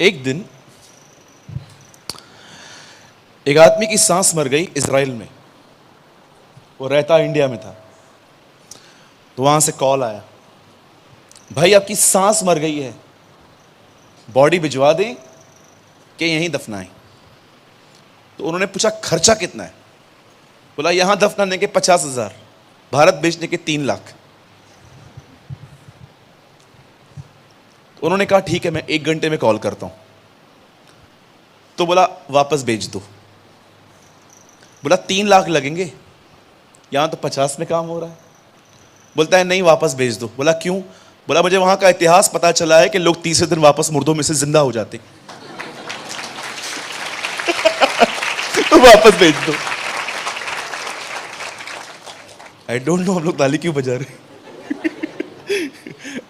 एक दिन एक आदमी की सांस मर गई इजराइल में। वो रहता इंडिया में था। तो वहां से कॉल आया, भाई आपकी सांस मर गई है, बॉडी भिजवा दें कि यहीं दफनाएं। तो उन्होंने पूछा खर्चा कितना है। बोला यहां दफनाने के 50,000, भारत भेजने के 3 लाख। तो उन्होंने कहा ठीक है, मैं 1 घंटे में कॉल करता हूं। तो बोला वापस भेज दो। बोला 3 लाख लगेंगे, यहां तो 50 में काम हो रहा है। बोलता है नहीं वापस भेज दो। बोला क्यों? बोला मुझे वहां का इतिहास पता चला है कि लोग तीसरे दिन वापस मुर्दों में से जिंदा हो जाते। तो वापस भेज दो। आई डोंट नो हम लोग ताली क्यों बजा रहे।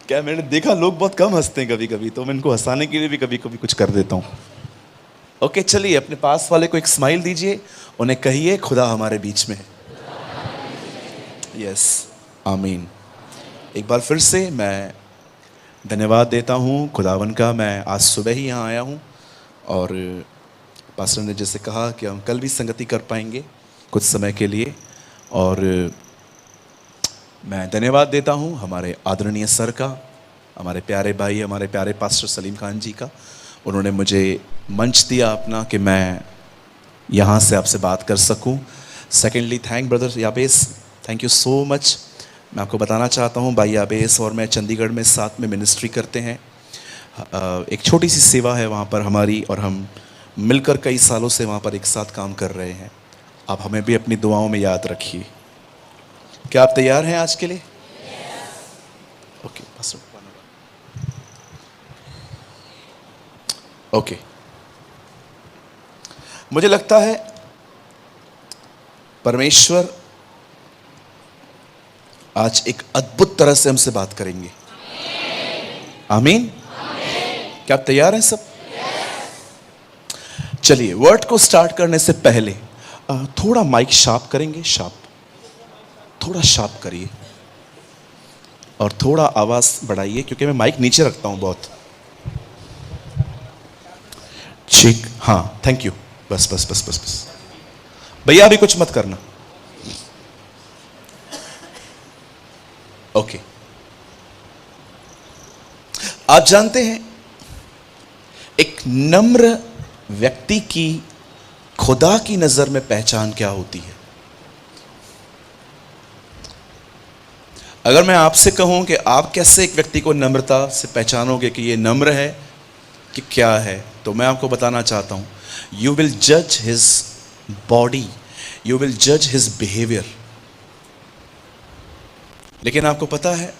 क्या मैंने देखा लोग बहुत कम हंसते हैं कभी कभी, तो मैं इनको हंसाने के लिए भी कभी कभी कुछ कर देता हूं। ओके चलिए, अपने पास वाले को एक स्माइल दीजिए, उन्हें कहिए खुदा हमारे बीच में है। यस, आमीन। एक बार फिर से मैं धन्यवाद देता हूँ खुदावन का। मैं आज सुबह ही यहाँ आया हूँ और पास्टर ने जैसे कहा कि हम कल भी संगति कर पाएंगे कुछ समय के लिए। और मैं धन्यवाद देता हूँ हमारे आदरणीय सर का, हमारे प्यारे भाई, हमारे प्यारे पास्टर सलीम खान जी का। उन्होंने मुझे मंच दिया अपना कि मैं यहाँ से आपसे बात कर सकूँ। Secondly thank brother Yabes, thank you so much. मैं आपको बताना चाहता हूँ भाई याबेस और मैं चंडीगढ़ में साथ में मिनिस्ट्री करते हैं। एक छोटी सी सेवा है वहाँ पर हमारी, और हम मिलकर कई सालों से वहाँ पर एक साथ काम कर रहे हैं। आप हमें भी अपनी दुआओं में याद रखिए। क्या आप तैयार हैं आज के लिए? Okay okay. मुझे लगता है परमेश्वर आज एक अद्भुत तरह से हमसे बात करेंगे। आमीन। क्या आप तैयार हैं सब? चलिए, वर्ड को स्टार्ट करने से पहले थोड़ा माइक शार्प करेंगे। थोड़ा शार्प करिए और थोड़ा आवाज बढ़ाइए, क्योंकि मैं माइक नीचे रखता हूं बहुत। ठीक, हाँ, थैंक यू। बस बस बस बस बस भैया, अभी कुछ मत करना। ओके। आप जानते हैं एक नम्र व्यक्ति की खुदा की नजर में पहचान क्या होती है? अगर मैं आपसे कहूं कि आप कैसे एक व्यक्ति को नम्रता से पहचानोगे कि ये नम्र है कि क्या है, तो मैं आपको बताना चाहता हूं, यू विल जज हिज बॉडी, यू विल जज हिज बिहेवियर। लेकिन आपको पता है,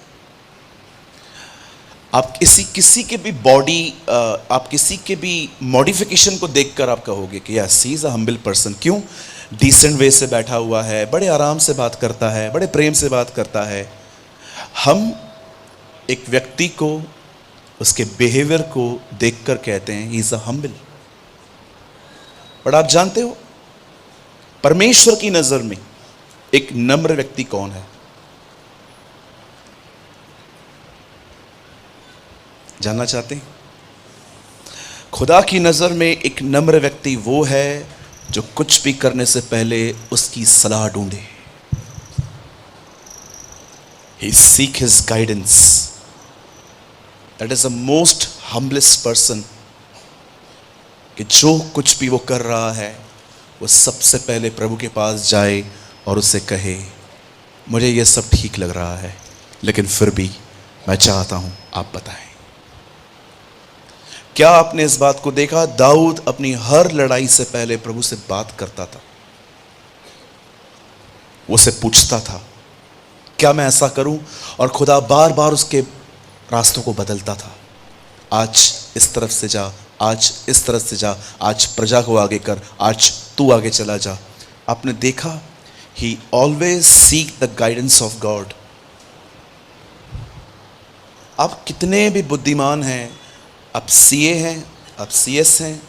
आप किसी के भी बॉडी, आप किसी के भी मॉडिफिकेशन को देखकर आप कहोगे कि yes he is a humble person. क्यों? डिसेंट वे से बैठा हुआ है, बड़े आराम से बात करता है, बड़े प्रेम से बात करता है। हम एक व्यक्ति को उसके बिहेवियर को देखकर कहते हैं he is a humble. But आप जानते हो परमेश्वर की नजर में एक नम्र व्यक्ति कौन है? जानना चाहते हैं? खुदा की नजर में एक नम्र व्यक्ति वो है जो कुछ भी करने से पहले उसकी सलाह ढूंढे। He seek his guidance. That is the most humblest person. कि जो कुछ भी वो कर रहा है वो सबसे पहले प्रभु के पास जाए और उससे कहे मुझे ये सब ठीक लग रहा है, लेकिन फिर भी मैं चाहता हूं आप बताएं। क्या आपने इस बात को देखा? दाऊद अपनी हर लड़ाई से पहले प्रभु से बात करता था। वो से पूछता था क्या मैं ऐसा करूं, और खुदा बार बार उसके रास्तों को बदलता था। आज इस तरफ से जा, आज इस तरफ से जा, आज प्रजा को आगे कर, आज तू आगे चला जा। आपने देखा, ही always seek the guidance of God. आप कितने भी बुद्धिमान हैं, आप सीए हैं, आप सीएस हैं,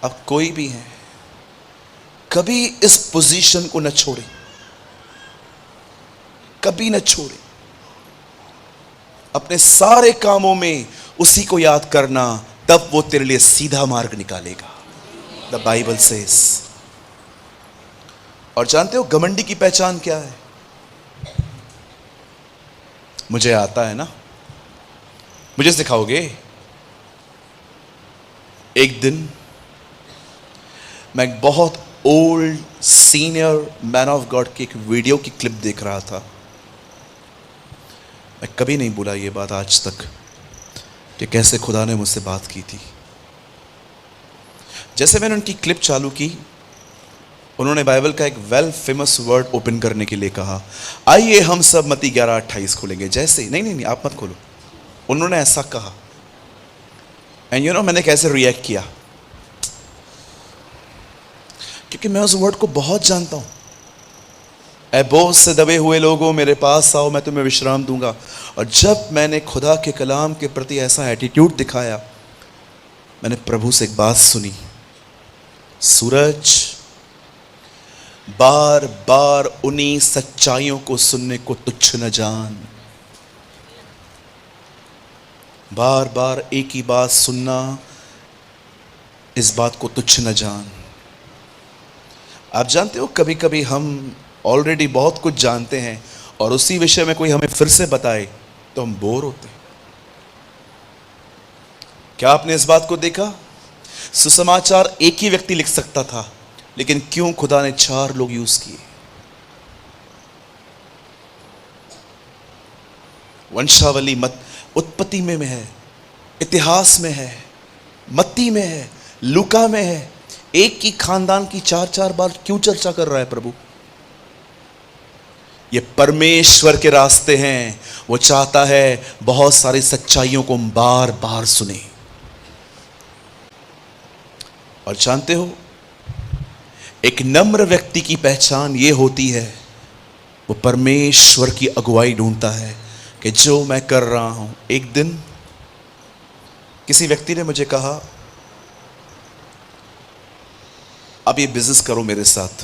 आप कोई भी हैं, कभी इस पोजीशन को न छोड़ें, कभी न छोड़ें। अपने सारे कामों में उसी को याद करना तब वो तेरे लिए सीधा मार्ग निकालेगा। The Bible says. और जानते हो घमंडी की पहचान क्या है? मुझे आता है ना, मुझे सिखाओगे? एक दिन मैं एक बहुत old senior man of God की एक वीडियो की क्लिप देख रहा था। मैं कभी नहीं भूला ये बात आज तक कि कैसे खुदा ने मुझसे बात की थी। जैसे मैंने उनकी क्लिप चालू की, उन्होंने बाइबल का एक वेल फेमस वर्ड ओपन करने के लिए कहा, आइए हम सब मत्ती 11:28 खोलेंगे। जैसे नहीं आप मत खोलो, उन्होंने ऐसा कहा। एंड यू नो मैंने कैसे रिएक्ट किया? क्योंकि मैं उस वर्ड को बहुत जानता हूं। ऐ बोझ से दबे हुए लोगों, मेरे पास आओ, मैं तुम्हें विश्राम दूंगा। और जब मैंने खुदा के कलाम के प्रति ऐसा एटीट्यूड दिखाया, मैंने प्रभु से एक बात सुनी, सूरज, बार बार उन्हीं सच्चाइयों को सुनने को तुच्छ न जान। बार बार एक ही बात सुनना, इस बात को तुच्छ न जान। आप जानते हो कभी कभी हम ऑलरेडी बहुत कुछ जानते हैं और उसी विषय में कोई हमें फिर से बताए तो हम बोर होते हैं। क्या आपने इस बात को देखा? सुसमाचार एक ही व्यक्ति लिख सकता था, लेकिन क्यों खुदा ने 4 लोग यूज किए? वंशावली मत उत्पत्ति में है, इतिहास में है, मत्ती में है, लूका में है। एक ही खानदान की 4-4 बार क्यों चर्चा कर रहा है प्रभु? ये परमेश्वर के रास्ते हैं। वो चाहता है बहुत सारी सच्चाइयों को हम बार बार सुने। और जानते हो, एक नम्र व्यक्ति की पहचान ये होती है, वो परमेश्वर की अगुवाई ढूंढता है कि जो मैं कर रहा हूं। एक दिन किसी व्यक्ति ने मुझे कहा, अब ये बिजनेस करो मेरे साथ।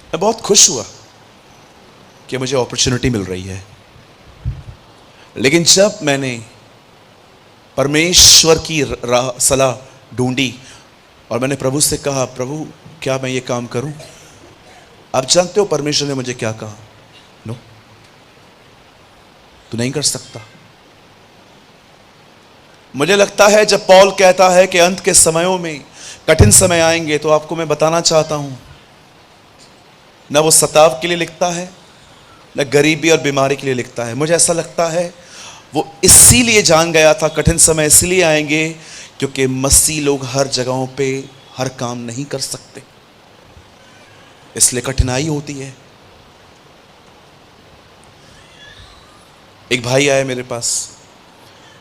मैं बहुत खुश हुआ कि मुझे अपॉर्चुनिटी मिल रही है, लेकिन जब मैंने परमेश्वर की सलाह ढूंढी और मैंने प्रभु से कहा, प्रभु क्या मैं ये काम करूं? आप जानते हो परमेश्वर ने मुझे क्या कहा? नो, तू नहीं कर सकता। मुझे लगता है जब पौल कहता है कि अंत के समयों में कठिन समय आएंगे, तो आपको मैं बताना चाहता हूं, न वो सताव के लिए लिखता है, न गरीबी और बीमारी के लिए लिखता है। मुझे ऐसा लगता है वो इसीलिए जान गया था कठिन समय इसलिए आएंगे क्योंकि मसीह लोग हर जगहों पे हर काम नहीं कर सकते, इसलिए कठिनाई होती है। एक भाई आए मेरे पास,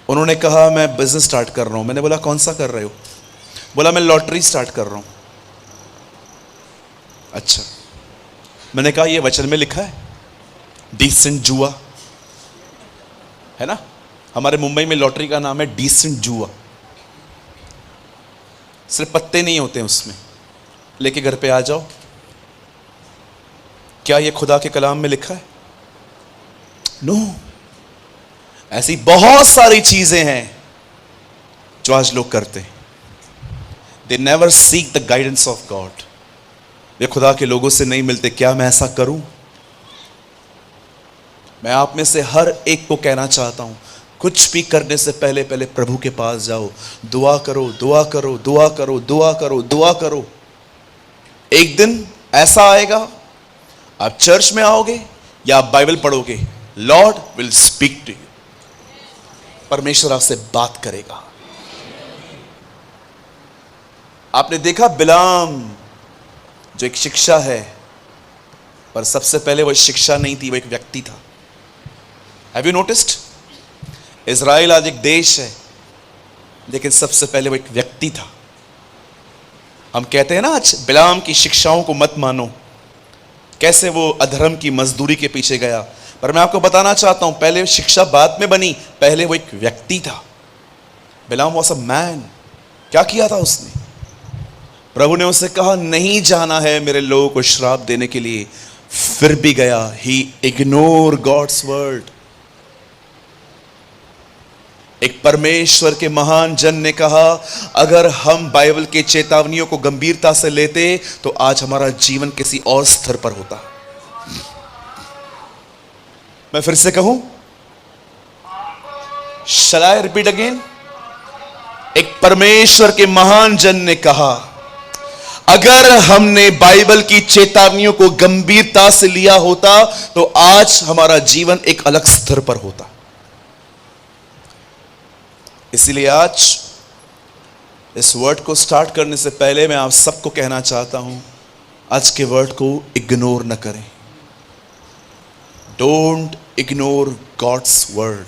उन्होंने कहा मैं बिजनेस स्टार्ट कर रहा हूं। मैंने बोला कौन सा कर रहे हो? बोला मैं लॉटरी स्टार्ट कर रहा हूं। अच्छा, मैंने कहा ये वचन में लिखा है? डिसेंट जुआ है ना, हमारे मुंबई में लॉटरी का नाम है डिसेंट जुआ। सिर्फ पत्ते नहीं होते उसमें, लेके घर पे आ जाओ। क्या ये खुदा के कलाम में लिखा है? नो। ऐसी बहुत सारी चीजें हैं जो आज लोग करते हैं। They never seek the guidance of God. वे खुदा के लोगों से नहीं मिलते। क्या मैं ऐसा करूं? मैं आप में से हर एक को कहना चाहता हूं, कुछ भी करने से पहले पहले प्रभु के पास जाओ, दुआ करो, दुआ करो, दुआ करो, दुआ करो, दुआ करो। एक दिन ऐसा आएगा, आप चर्च में आओगे या आप बाइबल पढ़ोगे, Lord will speak to you. परमेश्वर आपसे बात करेगा। आपने देखा बिलाम जो एक शिक्षा है, पर सबसे पहले वो शिक्षा नहीं थी, वो एक व्यक्ति था। Have you noticed? इज़राइल आज एक देश है, लेकिन सबसे पहले वो एक व्यक्ति था। हम कहते हैं ना आज बिलाम की शिक्षाओं को मत मानो, कैसे वो अधर्म की मजदूरी के पीछे गया। पर मैं आपको बताना चाहता हूं, पहले शिक्षा बाद में बनी, पहले वो एक व्यक्ति था। बिलाम वॉज अ मैन। क्या किया था उसने? प्रभु ने उससे कहा नहीं जाना है मेरे लोगों को श्राप देने के लिए, फिर भी गया। ही इग्नोर गॉड्स वर्ड। एक परमेश्वर के महान जन ने कहा, अगर हम बाइबल के चेतावनियों को गंभीरता से लेते तो आज हमारा जीवन किसी और स्तर पर होता। मैं फिर से कहूं, शैल आई रिपीट अगेन? एक परमेश्वर के महान जन ने कहा, अगर हमने बाइबल की चेतावनियों को गंभीरता से लिया होता तो आज हमारा जीवन एक अलग स्तर पर होता। इसीलिए आज इस वर्ड को स्टार्ट करने से पहले मैं आप सबको कहना चाहता हूं, आज के वर्ड को इग्नोर न करें। Don't ignore God's word.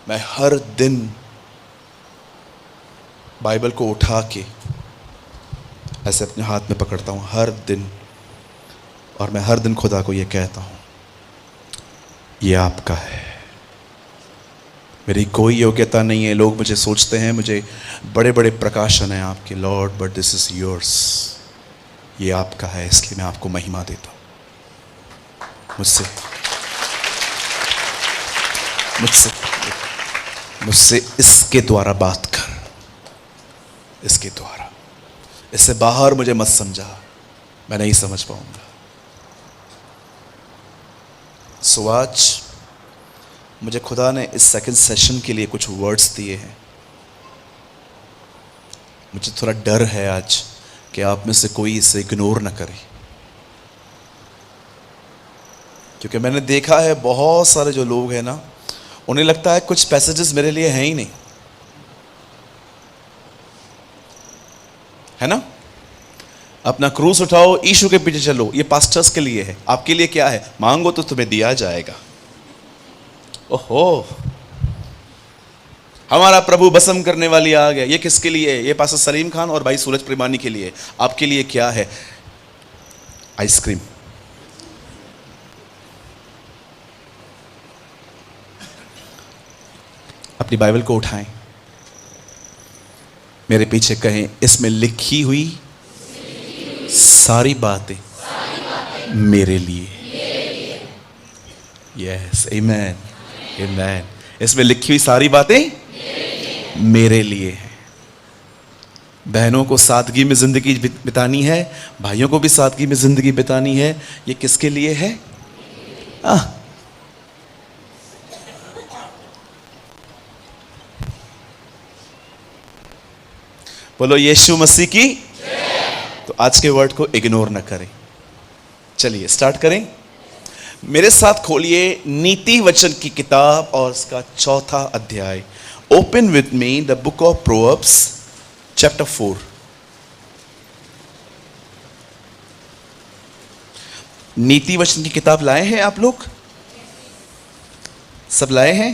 मैं हर दिन बाइबल को उठा के ऐसे अपने हाथ में पकड़ता हूं, हर दिन, और मैं हर दिन खुदा को यह कहता हूं, ये आपका है, मेरी कोई योग्यता नहीं है। लोग मुझे सोचते हैं मुझे बड़े बड़े प्रकाशन हैं आपके Lord, but this is yours. ये आपका है, इसलिए मैं आपको महिमा देता हूं। मुझसे मुझसे मुझसे इसके द्वारा बात कर, इसके द्वारा, इससे बाहर मुझे मत समझा, मैं नहीं समझ पाऊंगा। सो आज मुझे खुदा ने इस सेकंड सेशन के लिए कुछ वर्ड्स दिए हैं। मुझे थोड़ा डर है आज कि आप में से कोई इसे इग्नोर ना करे, क्योंकि मैंने देखा है बहुत सारे जो लोग हैं ना, उन्हें लगता है कुछ पैसेजेस मेरे लिए हैं ही नहीं, है ना। अपना क्रूस उठाओ, यीशु के पीछे चलो, ये पास्टर्स के लिए है। आपके लिए क्या है? मांगो तो तुम्हें दिया जाएगा। ओहो, हमारा प्रभु बसम करने वाली आ गया। ये किसके लिए है? ये पास्टर सलीम खान और भाई सूरज प्रेमानी के लिए। आपके लिए क्या है? आइसक्रीम। अपनी बाइबल को उठाएं, मेरे पीछे कहें, इसमें लिखी हुई सारी बातें मेरे लिए। यस, आमेन, आमेन। इसमें लिखी हुई सारी बातें मेरे लिए हैं। बहनों को सादगी में जिंदगी बितानी है, भाइयों को भी सादगी में जिंदगी बितानी है। ये किसके लिए है? बोलो यीशु मसीह की। तो आज के वर्ड को इग्नोर न करें। चलिए स्टार्ट करें। मेरे साथ खोलिए नीति वचन की किताब और उसका 4था अध्याय। Open with me the book of proverbs chapter 4। नीति वचन की किताब लाए हैं आप लोग? सब लाए हैं?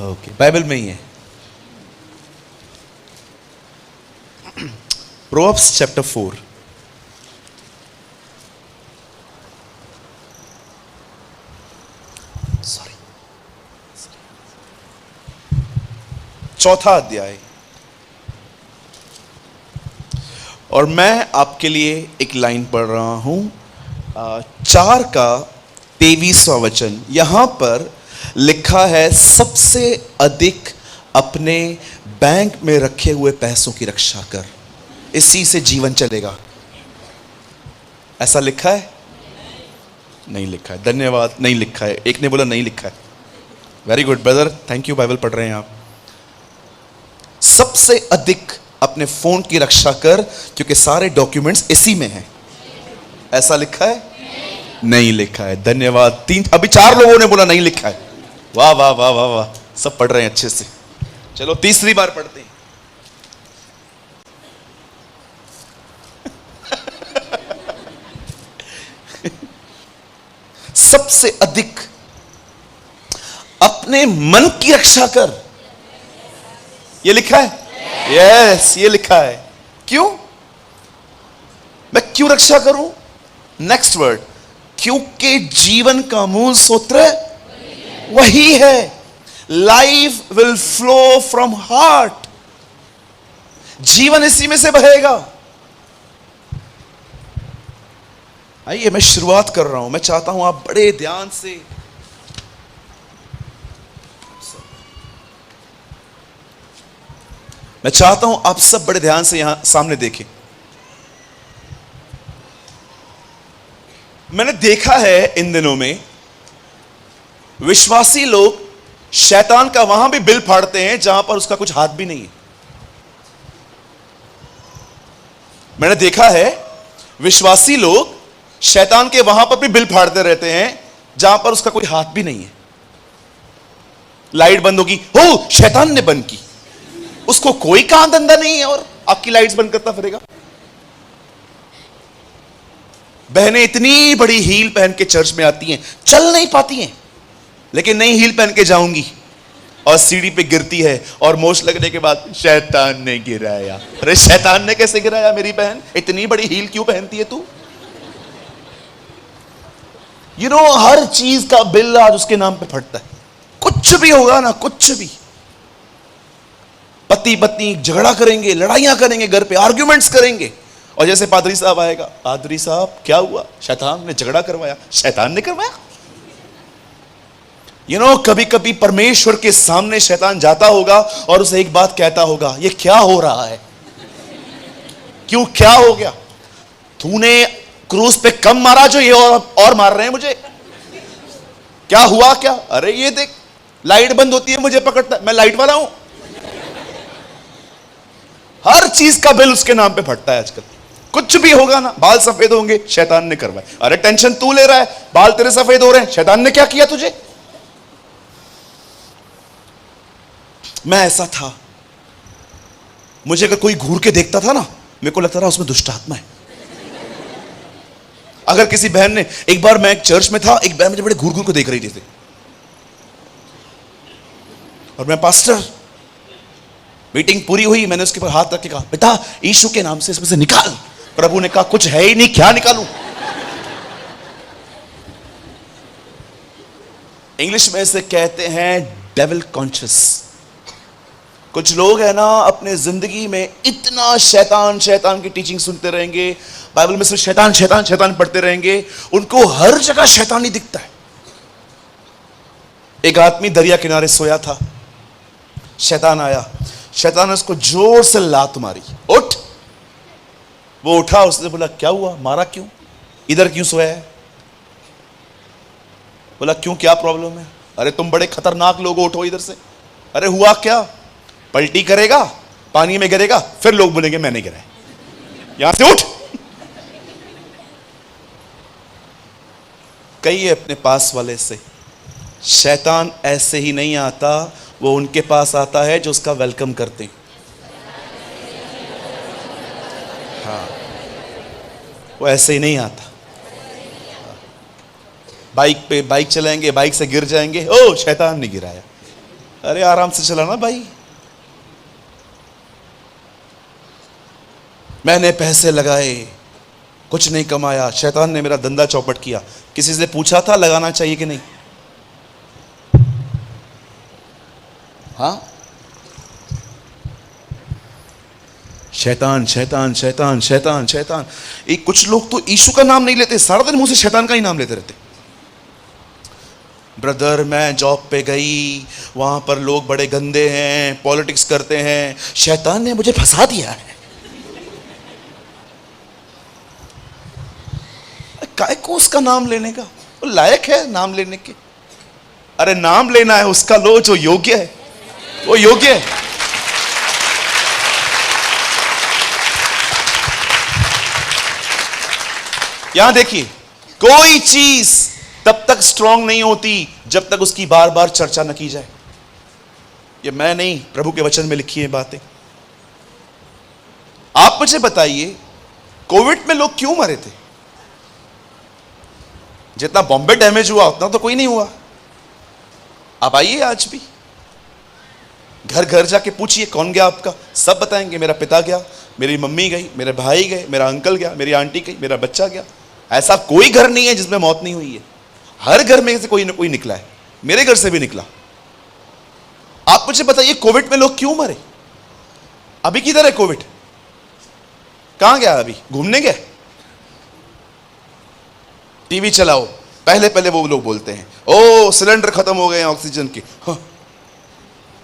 ओके, बाइबल में ही है। Proverbs chapter 4। चौथा अध्याय। और मैं आपके लिए एक लाइन पढ़ रहा हूं, 4 का 23वां वचन। यहां पर लिखा है, सबसे अधिक अपने बैंक में रखे हुए पैसों की रक्षा कर, इसी से जीवन चलेगा। ऐसा लिखा है? नहीं लिखा है। धन्यवाद, नहीं लिखा है। एक ने बोला नहीं लिखा है। Very good brother, thank you, Bible पढ़ रहे हैं आप। सबसे अधिक अपने फोन की रक्षा कर, क्योंकि सारे डॉक्यूमेंट्स इसी में हैं। ऐसा लिखा है? नहीं लिखा है। धन्यवाद। अभी 4 लोगों ने बोला नहीं लिखा है। वाह वाह वाह वाह वाह, सब पढ़ रहे हैं अच्छे से। चलो तीसरी बार पढ़ते हैं। सबसे अधिक अपने मन की रक्षा कर, ये लिखा है? यस, ये लिखा है। क्यों? मैं क्यों रक्षा करूं? नेक्स्ट वर्ड, क्योंकि जीवन का मूल सूत्र वही है। Life will flow from heart. जीवन इसी में से बहेगा। आइए मैं शुरुआत कर रहा हूं। मैं चाहता हूं आप बड़े ध्यान से आप सब बड़े ध्यान से यहां सामने देखें। मैंने देखा है इन दिनों में विश्वासी लोग शैतान का वहां भी बिल फाड़ते हैं जहां पर उसका कुछ हाथ भी नहीं है। मैंने देखा है विश्वासी लोग शैतान के वहां पर भी बिल फाड़ते रहते हैं जहां पर उसका कोई हाथ भी नहीं है। लाइट बंद होगी, हो शैतान ने बंद की, उसको कोई काम धंधा नहीं है और आपकी लाइट्स बंद करता फिरेगा। बहनें इतनी बड़ी हील पहन के चर्च में आती हैं, चल नहीं पाती हैं, लेकिन नई हील पहन के जाऊंगी और सीढ़ी पे गिरती है और मोश लगने के बाद शैतान ने गिराया। अरे शैतान ने कैसे गिराया मेरी बहन? इतनी बड़ी हील क्यों पहनती है तू? हर चीज का बिल आज उसके नाम पे फटता है। कुछ भी होगा ना, कुछ भी, पति पत्नी झगड़ा करेंगे, लड़ाइयां करेंगे, घर पे आर्ग्यूमेंट्स करेंगे, और जैसे पादरी साहब आएगा, पादरी साहब क्या हुआ? शैतान ने झगड़ा करवाया। शैतान ने करवाया? कभी कभी परमेश्वर के सामने शैतान जाता होगा और उसे एक बात कहता होगा, ये क्या हो रहा है? क्यों, क्या हो गया? तूने क्रूस पे कम मारा जो ये और मार रहे हैं मुझे? क्या हुआ क्या? अरे ये देख, लाइट बंद होती है मुझे पकड़ता है, मैं लाइट वाला हूं। हर चीज का बिल उसके नाम पे फटता है आजकल। कुछ भी होगा ना, बाल सफेद होंगे, शैतान ने करवाए। अरे टेंशन तू ले रहा है, बाल तेरे सफेद हो रहे हैं, शैतान ने क्या किया तुझे? मैं ऐसा था, मुझे अगर कोई घूर के देखता था ना, मेरे को लगता था उसमें दुष्ट आत्मा है। अगर किसी बहन ने, एक बार मैं एक चर्च में था, एक बहन मुझे बड़े घूर घूर को देख रही थी और मैं पास्टर, मीटिंग पूरी हुई, मैंने उसके ऊपर हाथ रख के कहा, बेटा यीशु के नाम से इसमें से निकाल। प्रभु ने कहा, कुछ है ही नहीं, क्या निकालूं? इंग्लिश में इसे कहते हैं डेविल कॉन्शियस। कुछ लोग है ना, अपने जिंदगी में इतना शैतान शैतान की टीचिंग सुनते रहेंगे, बाइबल में सिर्फ शैतान शैतान शैतान पढ़ते रहेंगे, उनको हर जगह शैतान ही दिखता है। एक आदमी दरिया किनारे सोया था, शैतान आया, शैतान ने उसको जोर से लात मारी, उठ। वो उठा, उसने बोला क्या हुआ, मारा क्यों, इधर क्यों सोया है? बोला क्यों, क्या प्रॉब्लम है? अरे तुम बड़े खतरनाक लोग हो, उठो इधर से। अरे हुआ क्या? पलटी करेगा, पानी में गिरेगा, फिर लोग बोलेंगे मैंने गिराया, यहां से उठ। कहिए अपने पास वाले से, शैतान ऐसे ही नहीं आता, वो उनके पास आता है जो उसका वेलकम करते हैं। हाँ, वो ऐसे ही नहीं आता। बाइक पे बाइक चलाएंगे, बाइक से गिर जाएंगे, ओ शैतान ने गिराया। अरे आराम से चलाना भाई। मैंने पैसे लगाए, कुछ नहीं कमाया, शैतान ने मेरा धंधा चौपट किया। किसी से पूछा था लगाना चाहिए कि नहीं? हाँ, शैतान शैतान शैतान शैतान शैतान। एक कुछ लोग तो यीशु का नाम नहीं लेते, सारा दिन मुंह से शैतान का ही नाम लेते रहते। ब्रदर मैं जॉब पे गई, वहां पर लोग बड़े गंदे हैं, पॉलिटिक्स करते हैं, शैतान ने मुझे फंसा दिया है। काय को उसका नाम लेने का? वो लायक है नाम लेने के? अरे नाम लेना है उसका लो जो योग्य है, वो योग्य है। यहां देखिए, कोई चीज तब तक स्ट्रांग नहीं होती जब तक उसकी बार बार चर्चा न की जाए। ये मैं नहीं, प्रभु के वचन में लिखी है बातें। आप मुझे बताइए, कोविड में लोग क्यों मरे थे? जितना बॉम्बे डैमेज हुआ उतना तो कोई नहीं हुआ। आप आइए, आज भी घर घर जाके पूछिए कौन गया आपका, सब बताएंगे मेरा पिता गया, मेरी मम्मी गई, मेरे भाई गए, मेरा अंकल गया, मेरी आंटी गई, मेरा बच्चा गया। ऐसा कोई घर नहीं है जिसमें मौत नहीं हुई है। हर घर में से कोई ना कोई निकला है, मेरे घर से भी निकला। आप मुझे बताइए, कोविड में लोग क्यों मरे? अभी किधर है कोविड? कहां गया? अभी घूमने गया? टीवी चलाओ, पहले पहले वो लोग बोलते हैं ओ सिलेंडर खत्म हो गए हैं ऑक्सीजन के। हाँ।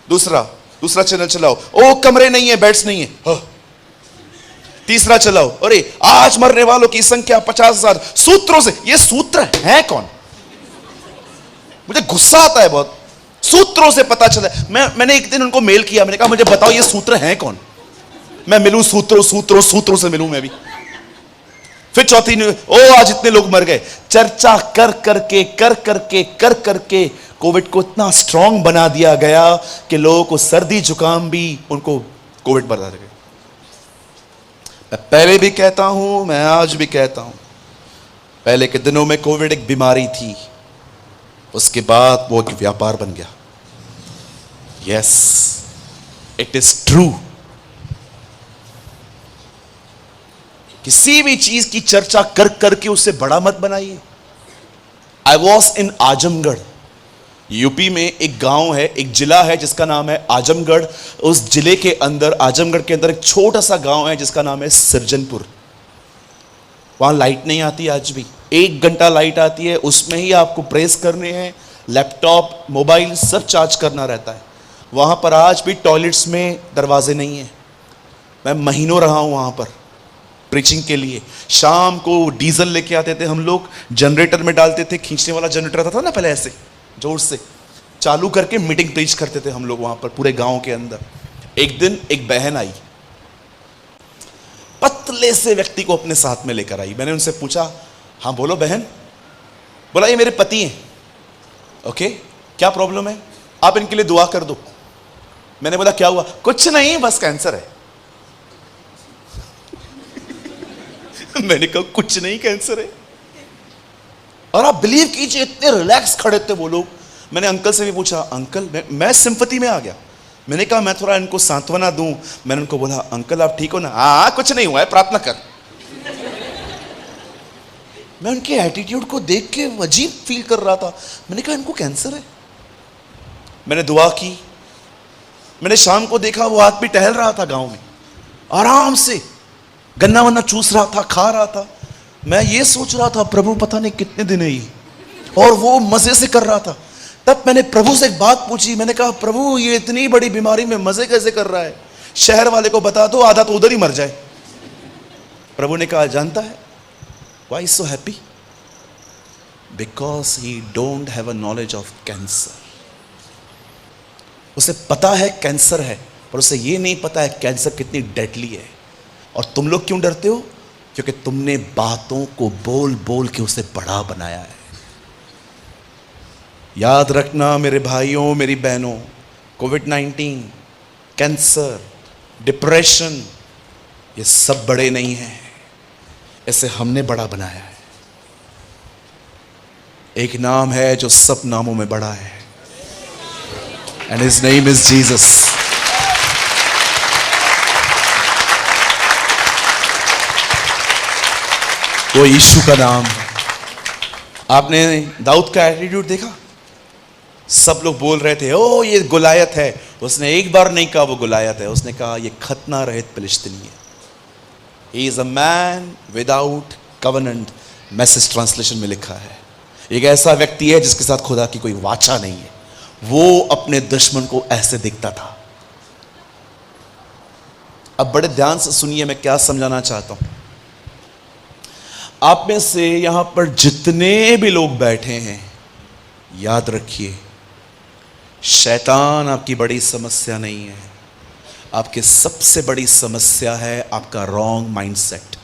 दूसरा चैनल चलाओ, ओ कमरे नहीं है, बेड्स नहीं है। हाँ। तीसरा चलाओ, अरे आज मरने वालों की संख्या 50,000 सूत्रों से। ये सूत्र है कौन? मुझे गुस्सा आता है बहुत। सूत्रों से पता चला। मैंने एक दिन उनको मेल किया, मैंने कहा मुझे बताओ ये सूत्र है कौन, मैं मिलूं सूत्रों से मिलूं मैं भी। फिर चौथी ओ आज इतने लोग मर गए। चर्चा कर करके कोविड को इतना स्ट्रांग बना दिया गया कि लोगों को सर्दी जुकाम भी उनको कोविड बना गए। मैं पहले भी कहता हूं, मैं आज भी कहता हूं, पहले के दिनों में कोविड एक बीमारी थी, उसके बाद वो एक व्यापार बन गया। Yes, it is true. किसी भी चीज की चर्चा कर करके उसे बड़ा मत बनाइए। I was in Azamgarh, UP में एक गांव है, एक जिला है जिसका नाम है आजमगढ़। उस जिले के अंदर, आजमगढ़ के अंदर एक छोटा सा गांव है जिसका नाम है सृजनपुर। वहां लाइट नहीं आती आज भी, 1 घंटा लाइट आती है, उसमें ही आपको प्रेस करने हैं, लैपटॉप मोबाइल सब चार्ज करना रहता है। वहां पर आज भी टॉयलेट्स में दरवाजे नहीं है। मैं महीनों रहा हूं वहां पर प्रीचिंग के लिए। शाम को डीजल लेके आते थे हम लोग, जनरेटर में डालते थे, खींचने वाला जनरेटर आता था ना पहले, ऐसे जोर से चालू करके मीटिंग प्रीच करते थे हम लोग वहां पर पूरे गांव के अंदर। एक दिन एक बहन आई, पतले से व्यक्ति को अपने साथ में लेकर आई। मैंने उनसे पूछा, हाँ बोलो बहन। बोला ये मेरे पति हैं। ओके, क्या प्रॉब्लम है? आप इनके लिए दुआ कर दो। मैंने बोला क्या हुआ? कुछ नहीं, बस कैंसर है। मैंने कहा कुछ नहीं, कैंसर है। और आप बिलीव कीजिए इतने रिलैक्स खड़े थे वो लोग। मैंने अंकल से भी पूछा, अंकल मैं सिंपैथी में आ गया। मैंने कहा मैं थोड़ा इनको सांत्वना दूं। मैंने उनको बोला अंकल आप ठीक हो ना? हाँ कुछ नहीं हुआ है, प्रार्थना कर। मैं उनके एटीट्यूड को देख के अजीब फील कर रहा था। मैंने कहा इनको कैंसर है। मैंने दुआ की। मैंने शाम को देखा वो आदमी टहल रहा था गांव में, आराम से गन्ना वन्ना चूस रहा था, खा रहा था। मैं ये सोच रहा था प्रभु पता नहीं कितने दिन है ये, और वो मजे से कर रहा था। तब मैंने प्रभु से एक बात पूछी। मैंने कहा प्रभु ये इतनी बड़ी बीमारी में मजे कैसे कर रहा है? शहर वाले को बता दो, आधा तो उधर ही मर जाए। प्रभु ने कहा जानता है why so happy? Because he don't have a knowledge of cancer. उसे पता है कैंसर है, पर उसे ये नहीं पता है कैंसर कितनी डेडली है। और तुम लोग क्यों डरते हो? क्योंकि तुमने बातों को बोल बोल के उसे बड़ा बनाया है। याद रखना मेरे भाइयों, मेरी बहनों, कोविड-19, कैंसर, डिप्रेशन, ये सब बड़े नहीं हैं, इसे हमने बड़ा बनाया है। एक नाम है जो सब नामों में बड़ा है, and his name is Jesus. वो यीशु का नाम है। आपने दाऊद का एटीट्यूड देखा? सब लोग बोल रहे थे ओ ये गुलायत है। उसने एक बार नहीं कहा वो गुलायत है, उसने कहा ये खतना रहित फिलिस्तीनी है। He is a man without covenant. Message translation में लिखा है एक ऐसा व्यक्ति है जिसके साथ खुदा की कोई वाचा नहीं है। वो अपने दुश्मन को ऐसे दिखता था। अब बड़े ध्यान से सुनिए मैं क्या समझाना चाहता हूं। आप में से यहां पर जितने भी लोग बैठे हैं, याद रखिए शैतान आपकी बड़ी समस्या नहीं है। आपकी सबसे बड़ी समस्या है आपका रॉन्ग माइंडसेट।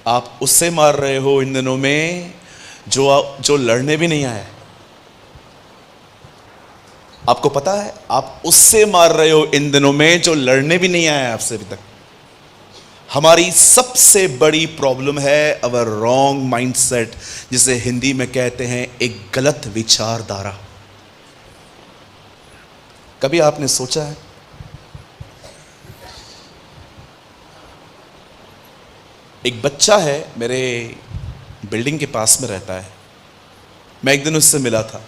आप उससे मार रहे हो इन दिनों में जो लड़ने भी नहीं आया। आपको पता है आप उससे मार रहे हो इन दिनों में जो लड़ने भी नहीं आया आपसे अभी तक। हमारी सबसे बड़ी प्रॉब्लम है अवर रॉन्ग माइंडसेट, जिसे हिंदी में कहते हैं एक गलत विचारधारा। कभी आपने सोचा है एक बच्चा है मेरे बिल्डिंग के पास में रहता है, मैं एक दिन उससे मिला था।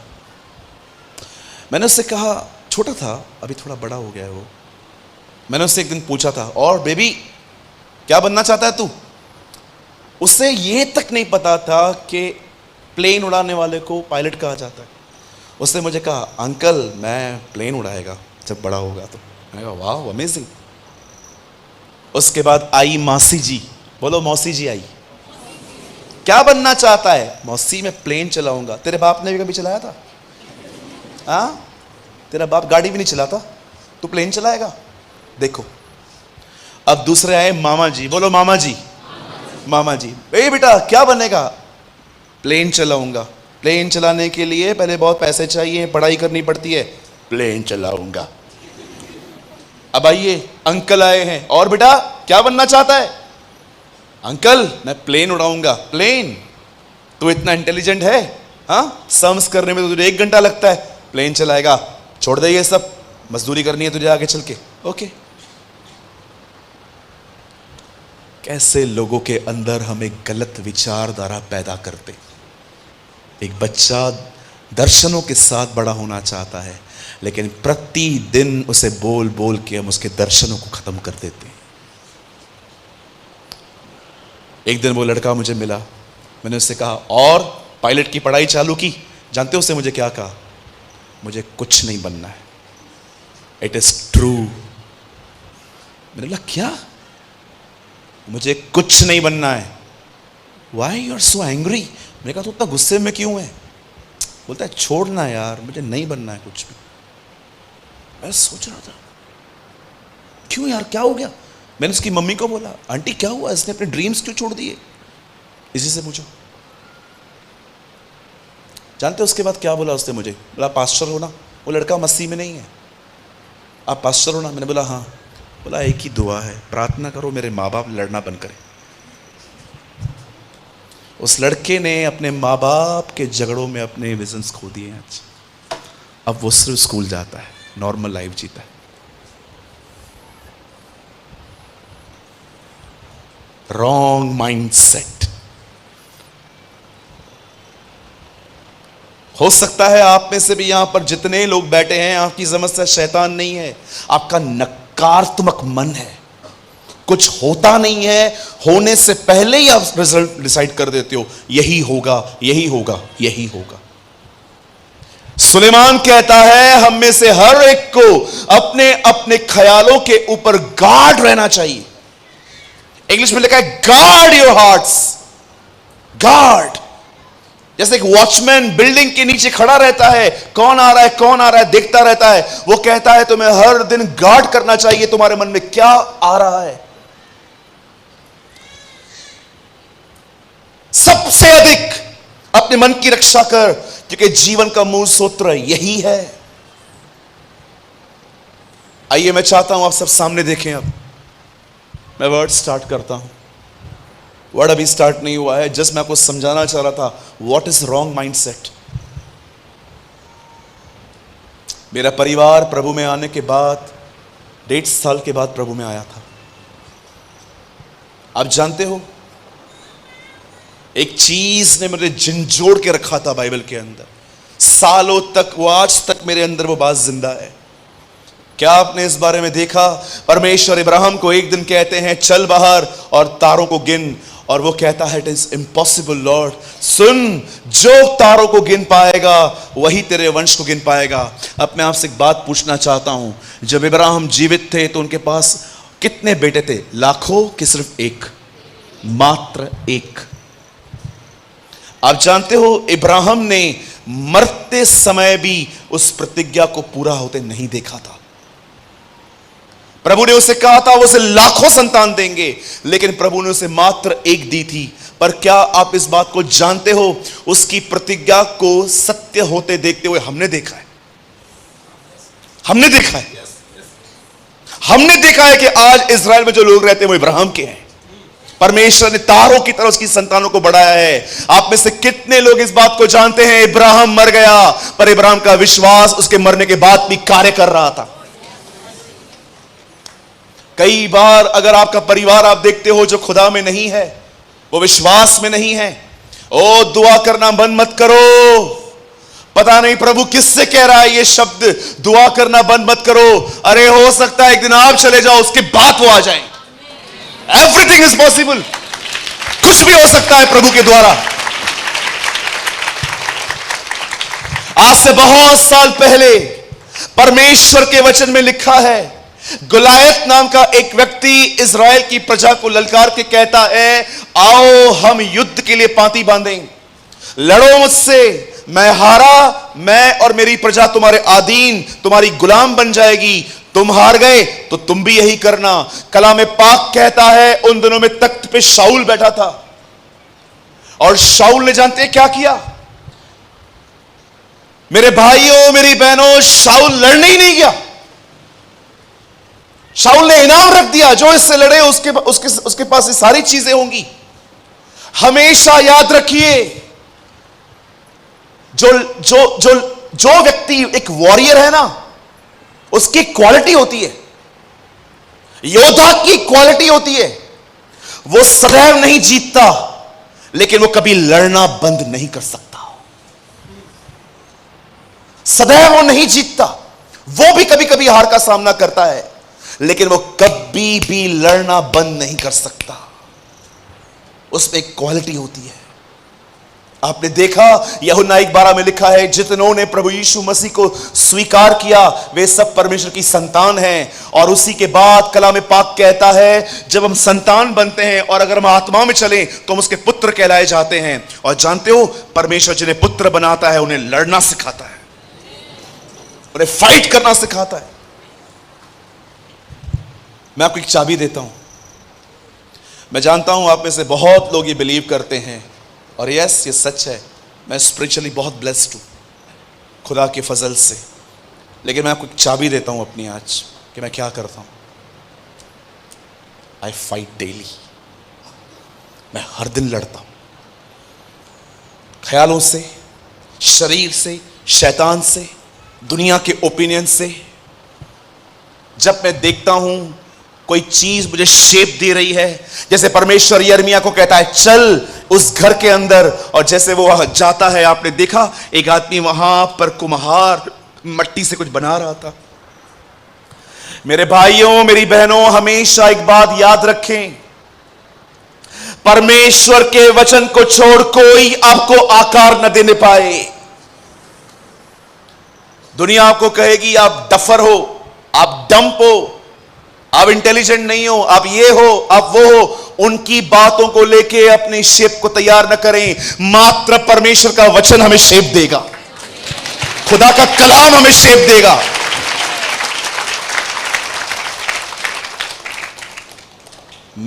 मैंने उससे कहा, छोटा था अभी थोड़ा बड़ा हो गया है वो। मैंने उससे एक दिन पूछा था और बेबी क्या बनना चाहता है तू? उसे ये तक नहीं पता था कि प्लेन उड़ाने वाले को पायलट कहा जाता है। उसने मुझे कहा, अंकल मैं प्लेन उड़ाएगा जब बड़ा होगा तो। मैंने कहा वाह अमेजिंग। उसके बाद आई मौसी जी। बोलो मौसी जी आई। क्या बनना चाहता है? मौसी मैं प्लेन चलाऊंगा। तेरे बाप ने भी कभी चलाया था? हाँ, तेरा बाप गाड़ी भी नहीं चलाता, तू प्लेन चलाएगा? देखो अब दूसरे आए मामा जी। बोलो मामा जी। मामा जी, ए बेटा क्या बनेगा? प्लेन चलाऊंगा। प्लेन चलाने के लिए पहले बहुत पैसे चाहिए, पढ़ाई करनी पड़ती है। प्लेन चलाऊंगा। अब आइए अंकल आए हैं। और बेटा क्या बनना चाहता है? अंकल मैं प्लेन उड़ाऊंगा। प्लेन? तू इतना इंटेलिजेंट है? हाँ, सम्स करने में तो तुझे 1 घंटा लगता है, प्लेन चलाएगा? छोड़ दे ये सब, मजदूरी करनी है तुझे आगे चल के। ओके। कैसे लोगों के अंदर हम एक गलत विचारधारा पैदा करते। एक बच्चा दर्शनों के साथ बड़ा होना चाहता है, लेकिन प्रतिदिन उसे बोल बोल के हम उसके दर्शनों को खत्म कर देते हैं। एक दिन वो लड़का मुझे मिला, मैंने उससे कहा और पायलट की पढ़ाई चालू की? जानते हो उसने मुझे क्या कहा? मुझे कुछ नहीं बनना है। It is true. मैंने बोला क्या? मुझे कुछ नहीं बनना है। Why you are so angry? मैंने कहा तू इतना गुस्से में क्यों है? बोलता है छोड़ना यार, मुझे नहीं बनना है कुछ भी। मैं सोच रहा था क्यों यार, क्या हो गया? मैंने उसकी मम्मी को बोला, आंटी क्या हुआ, इसने अपने ड्रीम्स क्यों छोड़ दिए? इसी से पूछो। जानते हो उसके बाद क्या बोला उसने मुझे? बोला पास्टर होना। वो लड़का मसीह में नहीं है, आप पास्टर होना? मैंने बोला हाँ। बोला एक ही दुआ है, प्रार्थना करो मेरे माँ बाप लड़ना बंद करें। उस लड़के ने अपने माँ बाप के झगड़ों में अपने विजन्स खो दिए आज। अब वो सिर्फ स्कूल जाता है, नॉर्मल लाइफ जीता है। Wrong mindset. हो सकता है आप में से भी यहां पर जितने लोग बैठे हैं, आपकी समस्या शैतान नहीं है, आपका नकारात्मक मन है। कुछ होता नहीं है, होने से पहले ही आप रिजल्ट डिसाइड कर देते हो, यही होगा यही होगा यही होगा। सुलेमान कहता है हम में से हर एक को अपने अपने ख्यालों के ऊपर गार्ड रहना चाहिए। इंग्लिश में लिखा है गार्ड योर हार्ट्स। गार्ड, जैसे एक वॉचमैन बिल्डिंग के नीचे खड़ा रहता है, कौन आ रहा है कौन आ रहा है देखता रहता है। वो कहता है तुम्हें हर दिन गार्ड करना चाहिए तुम्हारे मन में क्या आ रहा है। सबसे अधिक अपने मन की रक्षा कर, क्योंकि जीवन का मूल सूत्र यही है। आइए मैं चाहता हूं आप सब सामने देखें। अब मैं वर्ड स्टार्ट करता हूं। वर्ड अभी स्टार्ट नहीं हुआ है, जस्ट मैं आपको समझाना चाह रहा था व्हाट इज रॉन्ग माइंडसेट। मेरा परिवार प्रभु में आने के बाद 1.5 साल के बाद प्रभु में आया था। आप जानते हो एक चीज ने मुझे झंझोड़ के रखा था बाइबल के अंदर सालों तक, वो आज तक मेरे अंदर वो बात जिंदा है। क्या आपने इस बारे में देखा? परमेश्वर इब्राहिम को एक दिन कहते हैं चल बाहर और तारों को गिन, और वो कहता है इट इज इम्पॉसिबल लॉर्ड। सुन, जो तारों को गिन पाएगा वही तेरे वंश को गिन पाएगा। अब मैं आपसे एक बात पूछना चाहता हूं, जब इब्राहिम जीवित थे तो उनके पास कितने बेटे थे? लाखों कि सिर्फ एक? मात्र एक। आप जानते हो इब्राहिम ने मरते समय भी उस प्रतिज्ञा को पूरा होते नहीं देखा था। प्रभु ने उसे कहा था वो उसे लाखों संतान देंगे, लेकिन प्रभु ने उसे मात्र एक दी थी। पर क्या आप इस बात को जानते हो, उसकी प्रतिज्ञा को सत्य होते देखते हुए हमने देखा है। हमने देखा है, हमने देखा है कि आज इजराइल में जो लोग रहते हैं वो इब्राहिम के हैं। परमेश्वर ने तारों की तरह उसकी संतानों को बढ़ाया है। आप में से कितने लोग इस बात को जानते हैं इब्राहिम मर गया, पर इब्राहिम का विश्वास उसके मरने के बाद भी कार्य कर रहा था। कई बार अगर आपका परिवार आप देखते हो जो खुदा में नहीं है, वो विश्वास में नहीं है, ओ दुआ करना बंद मत करो। पता नहीं प्रभु किससे कह रहा है ये शब्द, दुआ करना बंद मत करो। अरे हो सकता है एक दिन आप चले जाओ, उसके बाद वो आ जाए। Everything is possible. कुछ भी हो सकता है प्रभु के द्वारा। आज से बहुत साल पहले परमेश्वर के वचन में लिखा है, गुलायत नाम का एक व्यक्ति इज़राइल की प्रजा को ललकार के कहता है, आओ हम युद्ध के लिए पांति बांधें, लड़ो मुझसे, मैं हारा, मैं और मेरी प्रजा तुम्हारे अधीन, तुम्हारी गुलाम बन जाएगी। तुम हार गए तो तुम भी यही करना। कलाम पाक कहता है, उन दिनों में तख्त पे शाऊल बैठा था, और शाऊल ने जानते क्या किया मेरे भाइयों, मेरी बहनों? शाऊल लड़ने ही नहीं गया। शाऊल ने इनाम रख दिया, जो इससे लड़े उसके पास ये सारी चीजें होंगी। हमेशा याद रखिए, जो व्यक्ति एक वॉरियर है ना, उसकी क्वालिटी होती है, योद्धा की क्वालिटी होती है, वो सदैव नहीं जीतता, लेकिन वो कभी लड़ना बंद नहीं कर सकता। सदैव वो नहीं जीतता, वो भी कभी कभी हार का सामना करता है, लेकिन वो कभी भी लड़ना बंद नहीं कर सकता। उसमें एक क्वालिटी होती है। आपने देखा यूहन्ना 1:12 में लिखा है, जितनों ने प्रभु यीशु मसीह को स्वीकार किया वे सब परमेश्वर की संतान हैं। और उसी के बाद कलाम पाक कहता है, जब हम संतान बनते हैं और अगर हम आत्मा में चलें तो हम उसके पुत्र कहलाए जाते हैं। और जानते हो, परमेश्वर जिन्हें पुत्र बनाता है उन्हें लड़ना सिखाता है, उन्हें फाइट करना सिखाता है। मैं आपको एक चाबी देता हूं। मैं जानता हूं आप में से बहुत लोग ये बिलीव करते हैं, और यस, ये सच है, मैं स्पिरिचुअली बहुत ब्लेस्ड हूं खुदा के फजल से। लेकिन मैं आपको एक चाबी देता हूं अपनी आज, कि मैं क्या करता हूं। आई फाइट डेली। मैं हर दिन लड़ता हूं, ख्यालों से, शरीर से, शैतान से, दुनिया के ओपिनियन से। जब मैं देखता हूं कोई चीज मुझे शेप दे रही है, जैसे परमेश्वर यिर्मयाह को कहता है, चल उस घर के अंदर, और जैसे वो वहां जाता है, आपने देखा एक आदमी वहां पर कुम्हार मट्टी से कुछ बना रहा था। मेरे भाइयों, मेरी बहनों, हमेशा एक बात याद रखें, परमेश्वर के वचन को छोड़ कोई आपको आकार न देने पाए। दुनिया आपको कहेगी आप डफर हो, आप डंप हो, आप इंटेलिजेंट नहीं हो, आप ये हो, आप वो हो। उनकी बातों को लेके अपनी शेप को तैयार न करें। मात्र परमेश्वर का वचन हमें शेप देगा, खुदा का कलाम हमें शेप देगा।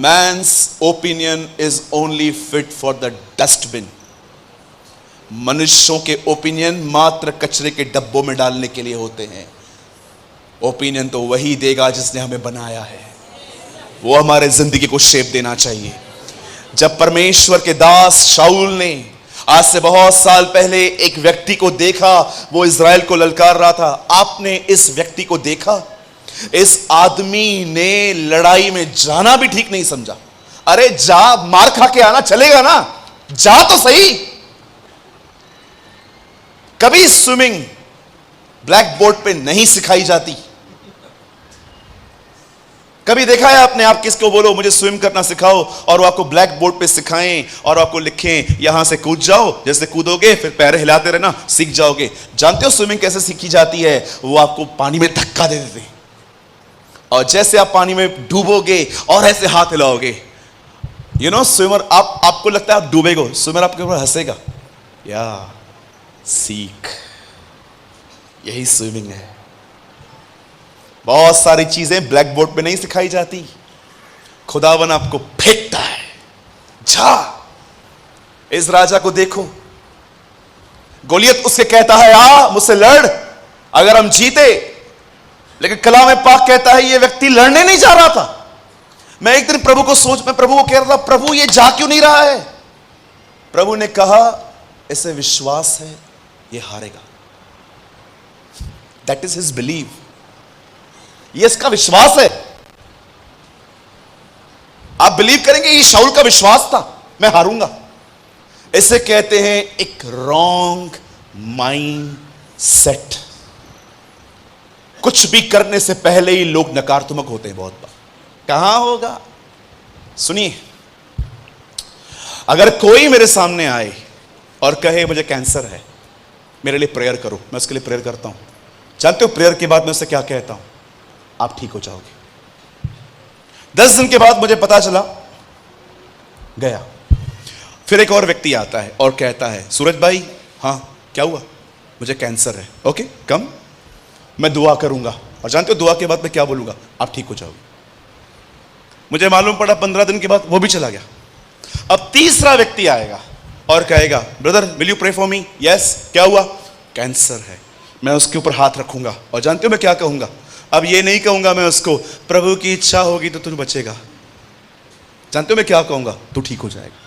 Man's opinion is only fit for the dustbin. मनुष्यों के ओपिनियन मात्र कचरे के डब्बों में डालने के लिए होते हैं। ओपिनियन तो वही देगा जिसने हमें बनाया है, वो हमारे जिंदगी को शेप देना चाहिए। जब परमेश्वर के दास शाऊल ने आज से बहुत साल पहले एक व्यक्ति को देखा, वो इज़राइल को ललकार रहा था। आपने इस व्यक्ति को देखा? इस आदमी ने लड़ाई में जाना भी ठीक नहीं समझा। अरे जा, मार खा के आना चलेगा ना, जा तो सही। कभी स्विमिंग ब्लैक बोर्ड पे नहीं सिखाई जाती। कभी देखा है आपने, आप किसको बोलो मुझे स्विम करना सिखाओ, और वो आपको ब्लैक बोर्ड पे सिखाएं और आपको लिखें यहां से कूद जाओ, जैसे कूदोगे फिर पैर हिलाते रहना, सीख जाओगे। जानते हो स्विमिंग कैसे सीखी जाती है? वो आपको पानी में धक्का दे देते हैं, और जैसे आप पानी में डूबोगे और ऐसे हाथ हिलाओगे, यू नो स्विमर, आपको लगता है आप डूबेगो, स्विमर आपके ऊपर हंसेगा। या सीख, यही स्विमिंग है। बहुत सारी चीजें ब्लैक बोर्ड पे नहीं सिखाई जाती, खुदावन आपको फेंकता है। जा, इस राजा को देखो, गोलियत उससे कहता है आ मुझसे लड़, अगर हम जीते। लेकिन कलाम पाक कहता है ये व्यक्ति लड़ने नहीं जा रहा था। मैं एक दिन प्रभु को कह रहा था, प्रभु ये जा क्यों नहीं रहा है? प्रभु ने कहा इसे विश्वास है ये हारेगा। दैट इज हिज बिलीव, ये इसका विश्वास है। आप बिलीव करेंगे ये शाऊल का विश्वास था, मैं हारूंगा। इसे कहते हैं एक रॉन्ग माइंड सेट। कुछ भी करने से पहले ही लोग नकारात्मक होते हैं बहुत बार। कहां होगा? सुनिए, अगर कोई मेरे सामने आए और कहे मुझे कैंसर है, मेरे लिए प्रेयर करो, मैं उसके लिए प्रेयर करता हूं। जानते हो प्रेयर के बाद मैं उससे क्या कहता हूं? आप ठीक हो जाओगे। 10 दिन के बाद मुझे पता चला, गया। फिर एक और व्यक्ति आता है और कहता है, सूरज भाई, हाँ क्या हुआ? मुझे कैंसर है। ओके कम, मैं दुआ करूंगा। और जानते हो दुआ के बाद मैं क्या बोलूंगा? आप ठीक हो जाओगे। मुझे मालूम पड़ा 15 दिन के बाद वो भी चला गया। अब तीसरा व्यक्ति आएगा और कहेगा, brother will you pray for me? Yes, क्या हुआ? कैंसर है। मैं उसके ऊपर हाथ रखूंगा और जानते हो मैं क्या कहूंगा? अब ये नहीं कहूंगा मैं उसको, प्रभु की इच्छा होगी तो तू बचेगा। जानते हो मैं क्या कहूंगा? तू ठीक हो जाएगा।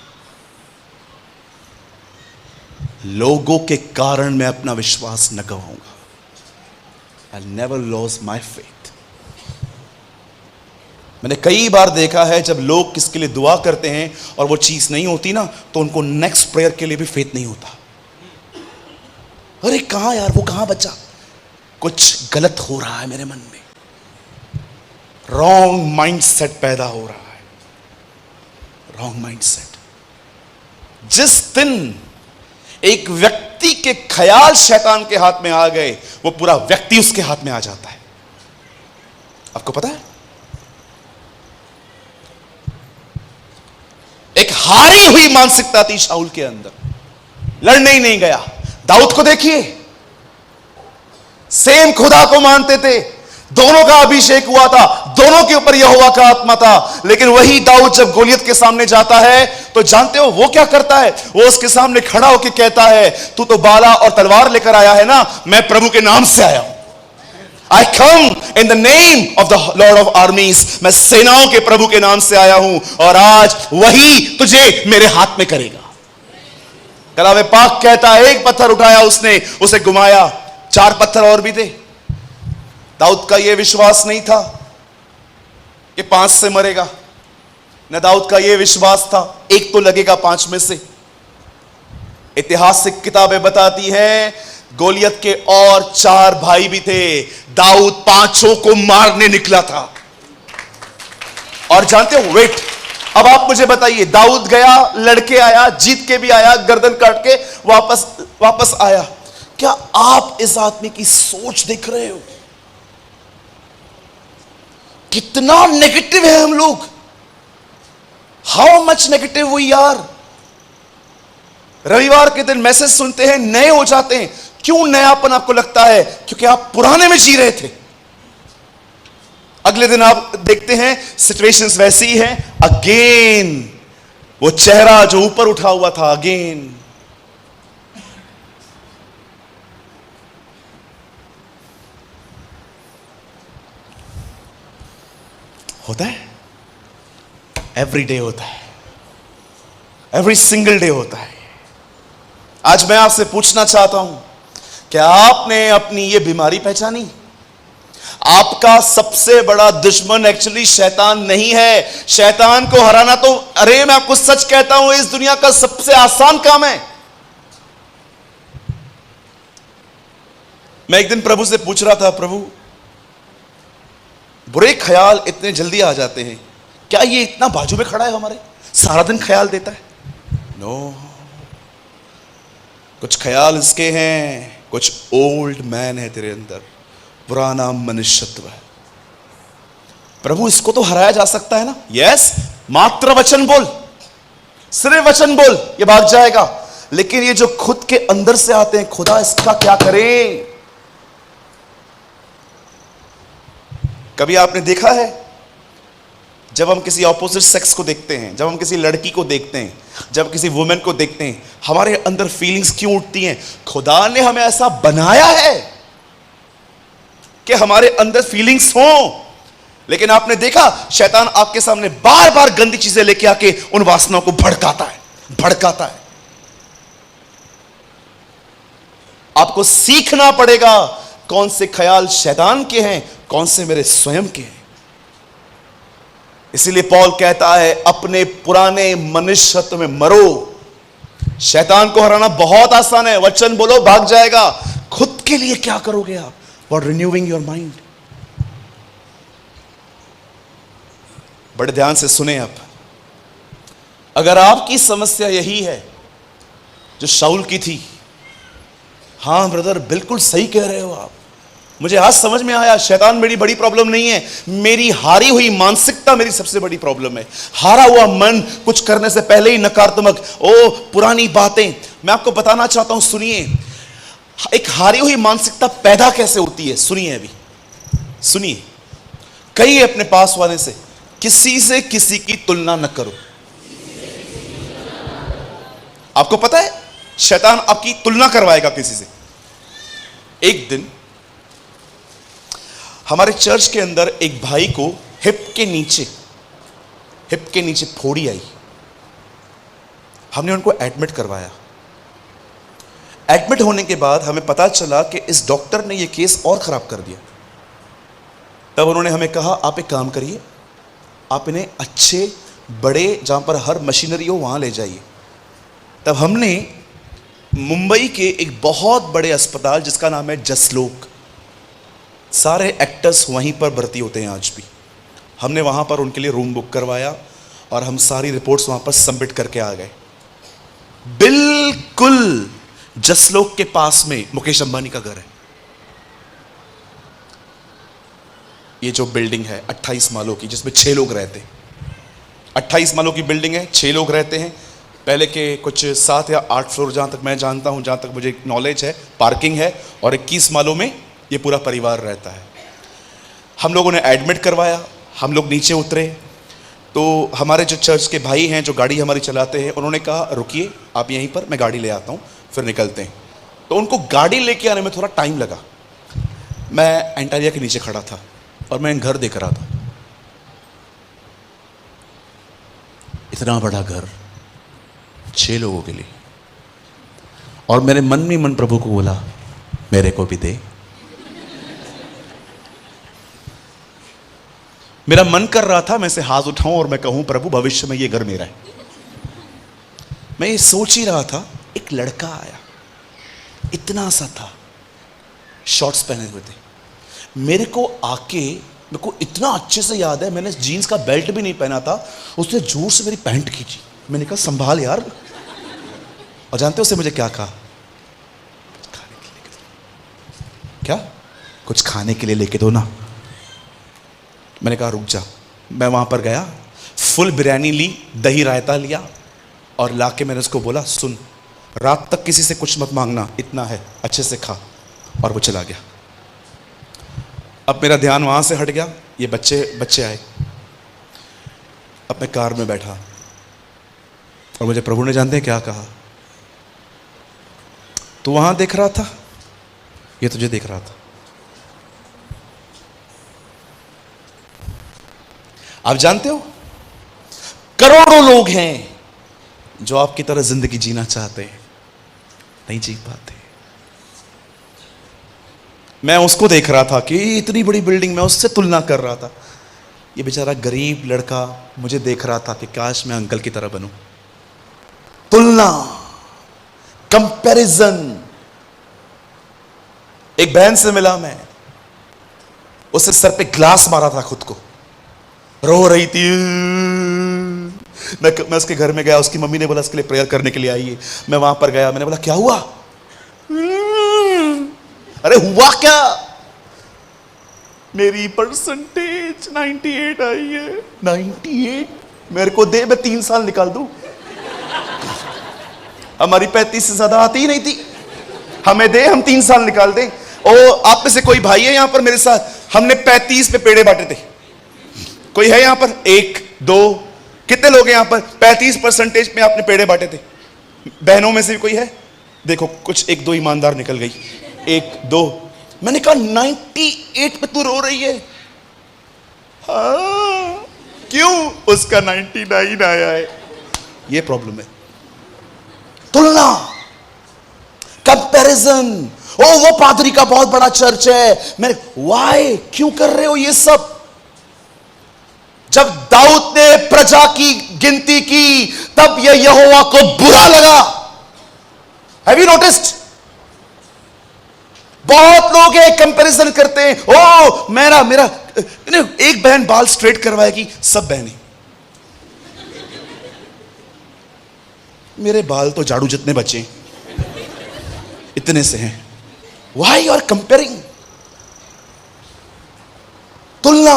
लोगों के कारण मैं अपना विश्वास न गवाऊंगा। I'll never lose my faith. मैंने कई बार देखा है जब लोग किसके लिए दुआ करते हैं और वो चीज नहीं होती ना, तो उनको नेक्स्ट प्रेयर के लिए भी फेथ नहीं होता। अरे कहां यार, वो कहां बचा? कुछ गलत हो रहा है मेरे मन में, रॉन्ग माइंडसेट पैदा हो रहा है, रॉन्ग माइंडसेट। जिस दिन एक व्यक्ति के ख्याल शैतान के हाथ में आ गए, वो पूरा व्यक्ति उसके हाथ में आ जाता है। आपको पता है, एक हारी हुई मानसिकता थी शाऊल के अंदर, लड़ने ही नहीं गया। दाऊद को देखिए, सेम खुदा को मानते थे, दोनों का अभिषेक हुआ था, दोनों के ऊपर यहोवा का आत्मा था, लेकिन वही दाऊद जब गोलियत के सामने जाता है तो जानते हो वो क्या करता है? वो उसके सामने खड़ा होकर कहता है, तू तो बाला और तलवार लेकर आया है ना, मैं प्रभु के नाम से आया हूं। I come in the name of the Lord of armies. मैं सेनाओं के प्रभु के नाम से आया हूं और आज वही तुझे मेरे हाथ में करेगा। कलामे पाक कहता है, एक पत्थर उठाया उसने, उसे घुमाया, 4 पत्थर और भी थे। दाऊद का यह विश्वास नहीं था कि 5 से मरेगा, न दाऊद का यह विश्वास था एक तो लगेगा 5 में से। ऐतिहासिक किताबें बताती हैं गोलियत के और 4 भाई भी थे, दाऊद 5 को मारने निकला था। और जानते हो, वेट, अब आप मुझे बताइए, दाऊद गया, लड़के आया, जीत के भी आया, गर्दन काट के वापस आया। क्या आप इस आदमी की सोच देख रहे हो? कितना नेगेटिव है हम लोग। How much negative we are. रविवार के दिन मैसेज सुनते हैं, नए हो जाते हैं। क्यों नयापन आपको लगता है? क्योंकि आप पुराने में जी रहे थे। अगले दिन आप देखते हैं सिचुएशंस वैसी ही हैं, अगेन वो चेहरा जो ऊपर उठा हुआ था, अगेन। होता है, एवरी डे होता है, एवरी सिंगल डे होता है। आज मैं आपसे पूछना चाहता हूं, क्या आपने अपनी ये बीमारी पहचानी? आपका सबसे बड़ा दुश्मन एक्चुअली शैतान नहीं है। शैतान को हराना तो, अरे मैं आपको सच कहता हूं, इस दुनिया का सबसे आसान काम है। मैं एक दिन प्रभु से पूछ रहा था, प्रभु बुरे ख्याल इतने जल्दी आ जाते हैं, क्या ये इतना बाजू में खड़ा है हमारे, सारा दिन ख्याल देता है? नो, कुछ ख्याल इसके हैं, कुछ ओल्ड मैन है तेरे अंदर, पुराना मनुष्यत्व है। प्रभु इसको तो हराया जा सकता है ना? यस, मात्र वचन बोल, सिर्फ वचन बोल, ये भाग जाएगा। लेकिन ये जो खुद के अंदर से आते हैं, खुदा इसका क्या करें? कभी आपने देखा है जब हम किसी ऑपोजिट सेक्स को देखते हैं, जब हम किसी लड़की को देखते हैं, जब किसी वुमेन को देखते हैं, हमारे अंदर फीलिंग्स क्यों उठती हैं? खुदा ने हमें ऐसा बनाया है कि हमारे अंदर फीलिंग्स हों। लेकिन आपने देखा, शैतान आपके सामने बार बार गंदी चीजें लेके आके उन वासनाओं को भड़काता है। आपको सीखना पड़ेगा कौन से ख्याल शैतान के हैं, कौन से मेरे स्वयं के हैं। इसीलिए पौल कहता है, अपने पुराने मनुष्यत्व में मरो। शैतान को हराना बहुत आसान है, वचन बोलो, भाग जाएगा। खुद के लिए क्या करोगे आप? For renewing your mind. बड़े ध्यान से सुने आप। अगर आपकी समस्या यही है जो शाऊल की थी, हां ब्रदर बिल्कुल सही कह रहे हो आप, मुझे आज समझ में आया, शैतान मेरी बड़ी प्रॉब्लम नहीं है, मेरी हारी हुई मानसिकता मेरी सबसे बड़ी प्रॉब्लम है। हारा हुआ मन, कुछ करने से पहले ही नकारात्मक, ओ पुरानी बातें। मैं आपको बताना चाहता हूं, सुनिए, एक हारी हुई मानसिकता पैदा कैसे होती है। सुनिए, अभी सुनिए, कहिए अपने पास वाले से, किसी से किसी की तुलना न करो। आपको पता है शैतान आपकी तुलना करवाएगा किसी से। एक दिन हमारे चर्च के अंदर एक भाई को हिप के नीचे फोड़ी आई। हमने उनको एडमिट करवाया। एडमिट होने के बाद हमें पता चला कि इस डॉक्टर ने यह केस और खराब कर दिया। तब उन्होंने हमें कहा, आप एक काम करिए, आप इन्हें अच्छे बड़े जहां पर हर मशीनरी हो वहां ले जाइए। तब हमने मुंबई के एक बहुत बड़े अस्पताल जिसका नाम है जसलोक, सारे एक्टर्स वहीं पर भर्ती होते हैं आज भी, हमने वहां पर उनके लिए रूम बुक करवाया और हम सारी रिपोर्ट्स वहां पर सबमिट करके आ गए। बिल्कुल जसलोक के पास में मुकेश अंबानी का घर है। ये जो बिल्डिंग है 28 मालों की, जिसमें 6 लोग रहते हैं, 28 मालों की बिल्डिंग है, 6 लोग रहते हैं। पहले के कुछ 7 या 8 फ्लोर जहां तक मैं जानता हूं, जहां तक मुझे नॉलेज है, पार्किंग है, और 21 मालों में ये पूरा परिवार रहता है। हम लोगों ने एडमिट करवाया, हम लोग नीचे उतरे तो हमारे जो चर्च के भाई हैं जो गाड़ी हमारी चलाते हैं, उन्होंने कहा रुकिए आप यहीं पर, मैं गाड़ी ले आता हूं, फिर निकलते हैं। तो उनको गाड़ी लेके आने में थोड़ा टाइम लगा। मैं एंटारिया के नीचे खड़ा था और मैं घर देख रहा था। इतना बड़ा घर 6 लोगों के लिए, और मेरे मन में मन प्रभु को बोला, मेरे को भी दे। मेरा मन कर रहा था मैं इसे हाथ उठाऊं और मैं कहूं, प्रभु भविष्य में ये घर मेरा है। मैं ये सोच ही रहा था, एक लड़का आया, इतना सा था, शॉर्ट्स पहने हुए थे, मेरे को आके, मेरे को इतना अच्छे से याद है, मैंने जीन्स का बेल्ट भी नहीं पहना था, उसने जोर से मेरी पैंट खींची। मैंने कहा संभाल यार। और जानते हो उससे मुझे क्या कहा? खाने के लिए क्या, कुछ खाने के लिए लेके दो ना। मैंने कहा रुक जा। मैं वहां पर गया, फुल बिरयानी ली, दही रायता लिया और लाके मैंने उसको बोला, सुन रात तक किसी से कुछ मत मांगना, इतना है, अच्छे से खा। और वो चला गया। अब मेरा ध्यान वहां से हट गया, ये बच्चे आए। अब मैं कार में बैठा और मुझे प्रभु ने जानते हैं क्या कहा, तू वहां देख रहा था, ये तुझे देख रहा था। आप जानते हो करोड़ों लोग हैं जो आपकी तरह जिंदगी जीना चाहते हैं, नहीं जी पाते। मैं उसको देख रहा था कि इतनी बड़ी बिल्डिंग, मैं उससे तुलना कर रहा था। ये बेचारा गरीब लड़का मुझे देख रहा था कि काश मैं अंकल की तरह बनूं। तुलना, कंपैरिजन। एक बहन से मिला मैं, उससे सर पे ग्लास मारा था खुद को, रो रही थी। मैं उसके घर में गया, उसकी मम्मी ने बोला उसके लिए प्रेयर करने के लिए आइए। मैं वहां पर गया, मैंने बोला क्या हुआ? अरे हुआ क्या? मेरी परसेंटेज 98 आई है। 98? मेरे को दे, मैं 3 साल निकाल दूं। हमारी 35 से ज्यादा आती ही नहीं थी, हमें दे, हम 3 साल निकाल दें। ओ आप में से कोई भाई है यहां पर मेरे साथ? हमने 35 पे पेड़े बांटे थे। कोई है यहां पर? 1 2, कितने लोग हैं यहां पर 35% में आपने पेड़े बांटे थे? बहनों में से भी कोई है? देखो कुछ 1 2 ईमानदार निकल गई। 1 2। मैंने कहा 98 पे तू रो रही है? हाँ, क्यों? उसका 99 आया है। ये प्रॉब्लम है, तुलना, कंपैरिजन। ओ वो पादरी का बहुत बड़ा चर्च है, मैं वाई क्यों कर रहे हो ये सब? जब दाऊद ने प्रजा की गिनती की तब यह यहोवा को बुरा लगा। Have you noticed? बहुत लोग हैं कंपैरिजन करते हैं। ओ मेरा एक बहन बाल स्ट्रेट करवाएगी, सब बहनें मेरे बाल तो झाड़ू जितने बचे इतने से हैं। Why you are comparing? तुलना।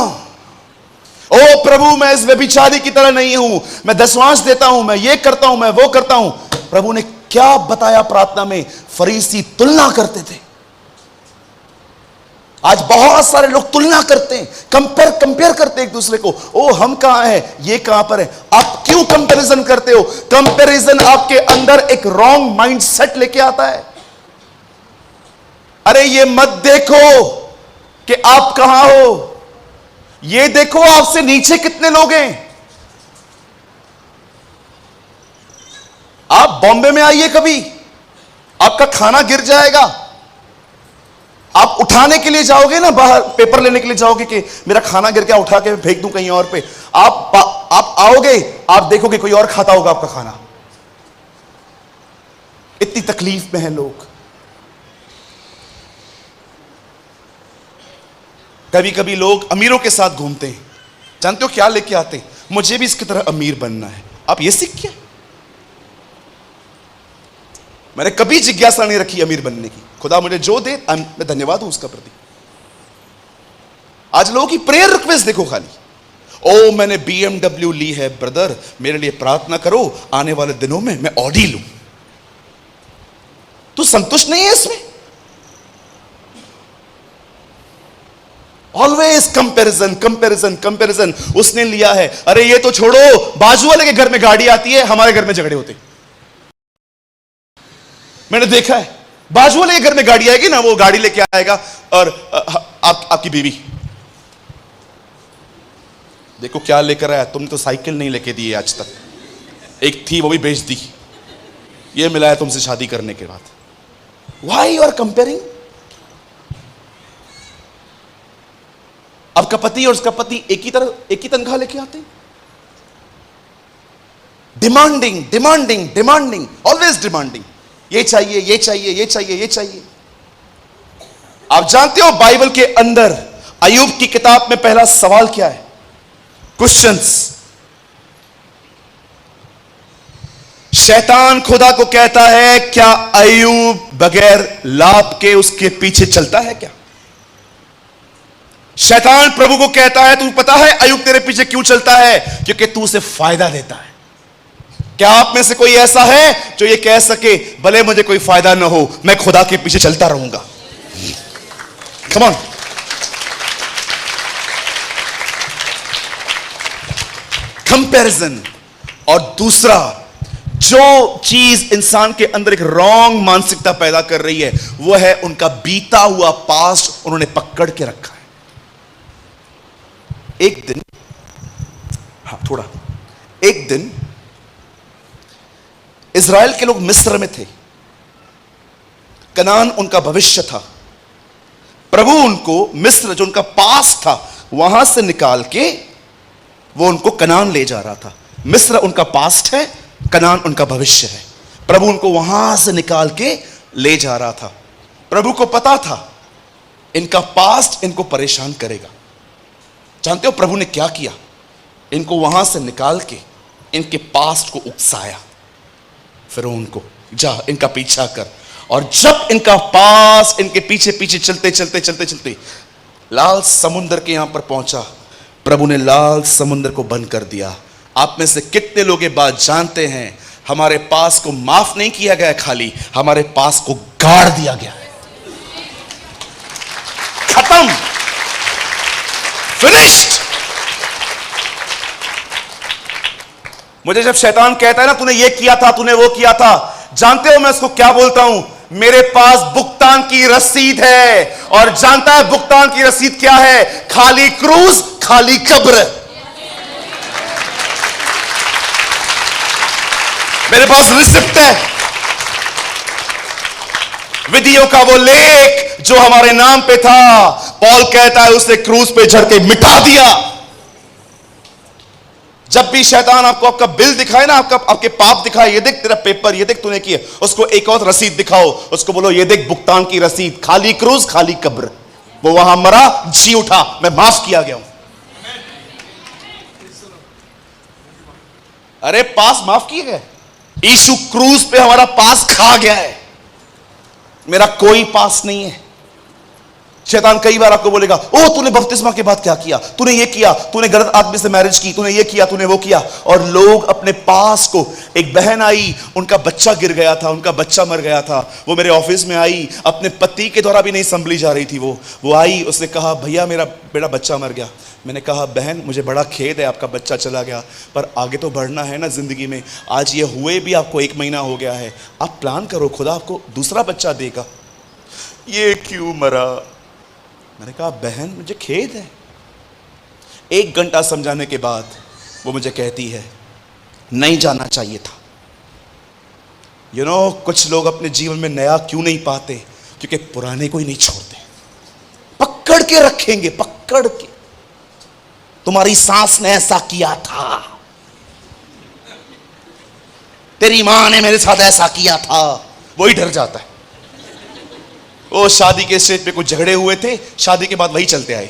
ओ प्रभु, मैं इस व्यभिचारी की तरह नहीं हूं, मैं दशमांश देता हूं, मैं ये करता हूं, मैं वो करता हूं। प्रभु ने क्या बताया प्रार्थना में? फरीसी तुलना करते थे। आज बहुत सारे लोग तुलना करते हैं, कंपेयर करते हैं एक दूसरे को। ओ हम कहां हैं, ये कहां पर है। आप क्यों कंपैरिजन करते हो? कंपैरिजन आपके अंदर एक रॉन्ग माइंडसेट लेके आता है। अरे ये मत देखो कि आप कहां हो, ये देखो आपसे नीचे कितने लोग हैं। आप बॉम्बे में आइए कभी, आपका खाना गिर जाएगा, आप उठाने के लिए जाओगे ना, बाहर पेपर लेने के लिए जाओगे कि मेरा खाना गिर गया, उठा के फेंक दूं कहीं और पे। आप आओगे, आप देखोगे कोई और खाता होगा आपका खाना। इतनी तकलीफ में है लोग। कभी कभी लोग अमीरों के साथ घूमते हैं, जानते हो क्या लेके आते हैं? मुझे भी इसकी तरह अमीर बनना है। आप ये सीख क्या? मैंने कभी जिज्ञासा नहीं रखी अमीर बनने की। खुदा मुझे जो दे मैं धन्यवाद हूं उसका प्रति। आज लोगों की प्रेयर रिक्वेस्ट देखो खाली, ओ मैंने BMW ली है ब्रदर, मेरे लिए प्रार्थना करो, आने वाले दिनों में मैं ऑडी लूं। तू संतुष्ट नहीं है इसमें? Always comparison comparison comparison. उसने लिया है, अरे ये तो छोड़ो, बाजू वाले के घर में गाड़ी आती है, हमारे घर में झगड़े होते। मैंने देखा है, बाजू वाले के घर में गाड़ी आएगी ना, वो गाड़ी लेके आएगा और आपकी बीवी देखो क्या लेकर आया, तुमने तो साइकिल नहीं लेके दी है आज तक, एक थी वो भी बेच दी, ये मिला है तुमसे शादी करने के बाद। Why you are comparing? आपका पति और उसका पति एक ही तनख्वाह लेके आते हैं। Demanding demanding demanding, always demanding, ये चाहिए ये चाहिए ये चाहिए ये चाहिए। आप जानते हो बाइबल के अंदर अय्यूब की किताब में पहला सवाल क्या है? क्वेश्चंस। शैतान खुदा को कहता है, क्या अय्यूब बगैर लाभ के उसके पीछे चलता है क्या? शैतान प्रभु को कहता है, तू पता है अय्यूब तेरे पीछे क्यों चलता है? क्योंकि तू उसे फायदा देता है। क्या आप में से कोई ऐसा है जो ये कह सके, भले मुझे कोई फायदा ना हो, मैं खुदा के पीछे चलता रहूंगा? Come on. कंपैरिजन। और दूसरा जो चीज इंसान के अंदर एक रॉन्ग मानसिकता पैदा कर रही है, वो है उनका बीता हुआ पास्ट उन्होंने पकड़ के रखा है। एक दिन इज़राइल के लोग मिस्र में थे, कनान उनका भविष्य था। प्रभु उनको मिस्र जो उनका पास था वहां से निकाल के वो उनको कनान ले जा रहा था। मिस्र उनका पास्ट है, कनान उनका भविष्य है। प्रभु उनको वहां से निकाल के ले जा रहा था। प्रभु को पता था इनका पास्ट इनको परेशान करेगा। जानते हो प्रभु ने क्या किया? इनको वहां से निकाल के इनके पास्ट को उकसाया। फिर उनको जा इनका पीछा कर। और जब इनका पास इनके पीछे पीछे चलते चलते चलते चलते लाल समुद्र के यहां पर पहुंचा, प्रभु ने लाल समुद्र को बंद कर दिया। आप में से कितने लोग ये बात जानते हैं? हमारे पास को माफ नहीं किया गया, खाली हमारे पास को गाड़ दिया गया है। खत्म, फिनिश्ड। मुझे जब शैतान कहता है ना, तूने ये किया था, तूने वो किया था, जानते हो मैं उसको क्या बोलता हूं? मेरे पास भुगतान की रसीद है। और जानता है भुगतान की रसीद क्या है? खाली क्रूज, खाली कब्र। मेरे पास रिसिप्ट है, विधियों का वो लेख जो हमारे नाम पे था। पॉल कहता है उसने क्रूज पे चढ़ के मिटा दिया। जब भी शैतान आपको आपका बिल दिखाए ना, आपके पाप दिखाए, ये देख तेरा पेपर, ये देख तूने किया, उसको एक और रसीद दिखाओ, उसको बोलो ये देख भुगतान की रसीद, खाली क्रूज खाली कब्र। वो वहां मरा, जी उठा, मैं माफ किया गया हूं। अरे पास माफ किए गए, यीशु क्रूज पे हमारा पास खा गया है, मेरा कोई पास नहीं है। शैतान कई बार आपको बोलेगा, ओ तूने बपतिस्मा के बाद क्या किया, तूने ये किया, तूने गलत आदमी से मैरिज की, तूने ये किया, तूने वो किया। और लोग अपने पास को, एक बहन आई, उनका बच्चा गिर गया था, उनका बच्चा मर गया था, वो मेरे ऑफिस में आई, अपने पति के द्वारा भी नहीं संभली जा रही थी, वो आई, उसने कहा भैया मेरा बेटा बच्चा मर गया। मैंने कहा बहन मुझे बड़ा खेद है, आपका बच्चा चला गया, पर आगे तो बढ़ना है ना जिंदगी में। आज ये हुए भी आपको 1 महीना हो गया है, आप प्लान करो, खुदा आपको दूसरा बच्चा देगा। ये क्यों मरा? मैंने कहा बहन मुझे खेद है। 1 घंटा समझाने के बाद वो मुझे कहती है नहीं जाना चाहिए था। कुछ लोग अपने जीवन में नया क्यों नहीं पाते? क्योंकि पुराने को ही नहीं छोड़ते, पकड़ के रखेंगे, पकड़ के। तुम्हारी सास ने ऐसा किया था, तेरी मां ने मेरे साथ ऐसा किया था, वही डर जाता है। वो शादी के स्टेज पे कुछ झगड़े हुए थे, शादी के बाद वही चलते आए,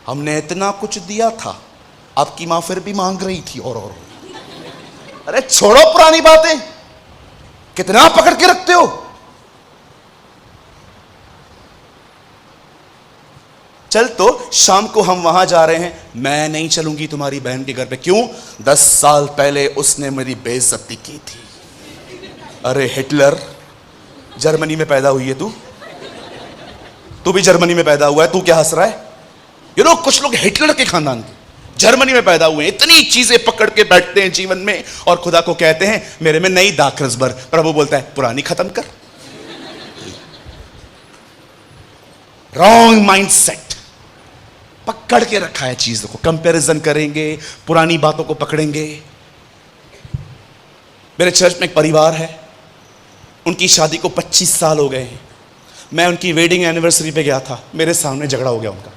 हमने इतना कुछ दिया था, आपकी मां फिर भी मांग रही थी और। अरे छोड़ो पुरानी बातें, कितना पकड़ के रखते हो। चल तो शाम को हम वहां जा रहे हैं। मैं नहीं चलूंगी तुम्हारी बहन के घर पे। क्यों? 10 साल पहले उसने मेरी बेइज्जती की थी। अरे हिटलर, जर्मनी में पैदा हुई है तू भी जर्मनी में पैदा हुआ है, तू क्या हंस रहा है? कुछ लोग हिटलर के खानदान के, जर्मनी में पैदा हुए हैं, इतनी चीजें पकड़ के बैठते हैं जीवन में, और खुदा को कहते हैं मेरे में नई दाखरस भर। प्रभु बोलता है पुरानी खत्म कर। रॉन्ग माइंडसेट, पकड़ के रखा है चीजों को, कंपैरिजन करेंगे, पुरानी बातों को पकड़ेंगे। मेरे चर्च में एक परिवार है, उनकी शादी को 25 साल हो गए हैं। मैं उनकी वेडिंग एनिवर्सरी पे गया था, मेरे सामने झगड़ा हो गया उनका।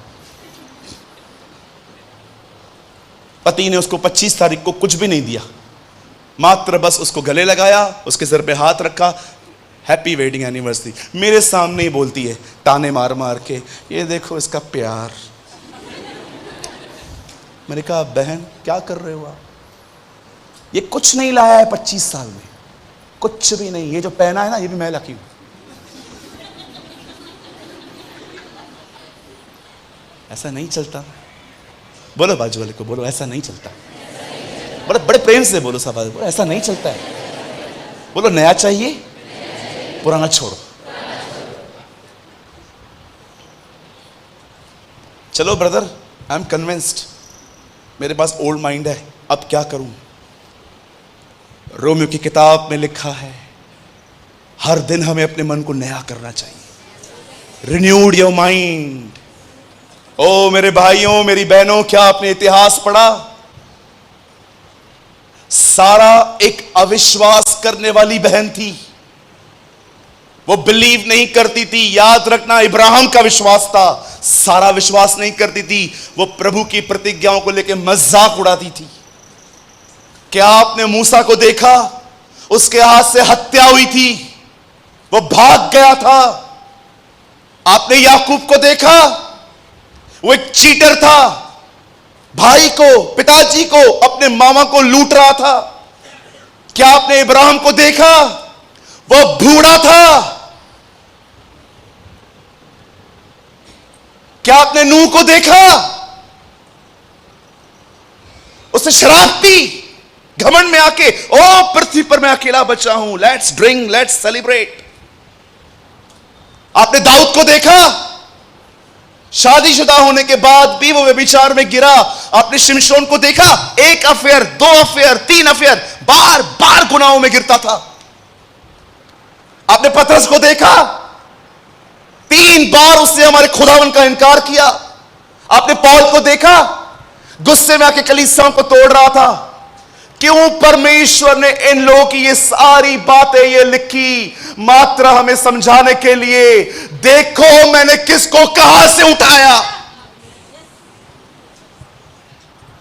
पति ने उसको 25 तारीख को कुछ भी नहीं दिया, मात्र बस उसको गले लगाया, उसके सिर पे हाथ रखा, हैप्पी वेडिंग एनिवर्सरी। मेरे सामने ही बोलती है ताने मार मार के, ये देखो इसका प्यार। मैंने कहा बहन क्या कर रहे हो आप? ये कुछ नहीं लाया है 25 साल में, कुछ भी नहीं। ये जो पहना है ना, ये भी मैं लकी हूं। ऐसा नहीं चलता। बोलो बाजू वाले को, बोलो ऐसा नहीं चलता। बड़े बड़े प्रेम से बोलो, सब बोलो ऐसा नहीं चलता है। बोलो नया चाहिए, पुराना छोड़ो। चलो ब्रदर, आई एम कन्विंस्ड, मेरे पास ओल्ड माइंड है, अब क्या करूं? रोमियो की किताब में लिखा है हर दिन हमें अपने मन को नया करना चाहिए। Renewed your mind. ओ मेरे भाइयों, मेरी बहनों, क्या आपने इतिहास पढ़ा? सारा एक अविश्वास करने वाली बहन थी, वो बिलीव नहीं करती थी। याद रखना, इब्राहिम का विश्वास था, सारा विश्वास नहीं करती थी। वो प्रभु की प्रतिज्ञाओं को लेकर मजाक उड़ाती थी। क्या आपने मूसा को देखा? उसके हाथ से हत्या हुई थी, वो भाग गया था। आपने याकूब को देखा? वो एक चीटर था, भाई को, पिताजी को, अपने मामा को लूट रहा था। क्या आपने इब्राहिम को देखा? वो बूढ़ा था। क्या आपने नूह को देखा? उसने शराब पी, घमंड में आके, ओ पृथ्वी पर मैं अकेला बचा हूं, लेट्स ड्रिंक, लेट्स सेलिब्रेट। आपने दाऊद को देखा? शादीशुदा होने के बाद भी वो व्यभिचार में गिरा। आपने शिमशोन को देखा? 1 अफेयर, 2 अफेयर, 3 अफेयर, बार बार गुनाहों में गिरता था। आपने पतरस को देखा? 3 बार उसने हमारे खुदावन का इनकार किया। आपने पौल को देखा? गुस्से में आके कलीसियाओं को तोड़ रहा था। क्यों परमेश्वर ने इन लोगों की ये सारी बातें ये लिखी? मात्र हमें समझाने के लिए। देखो मैंने किसको कहां से उठाया,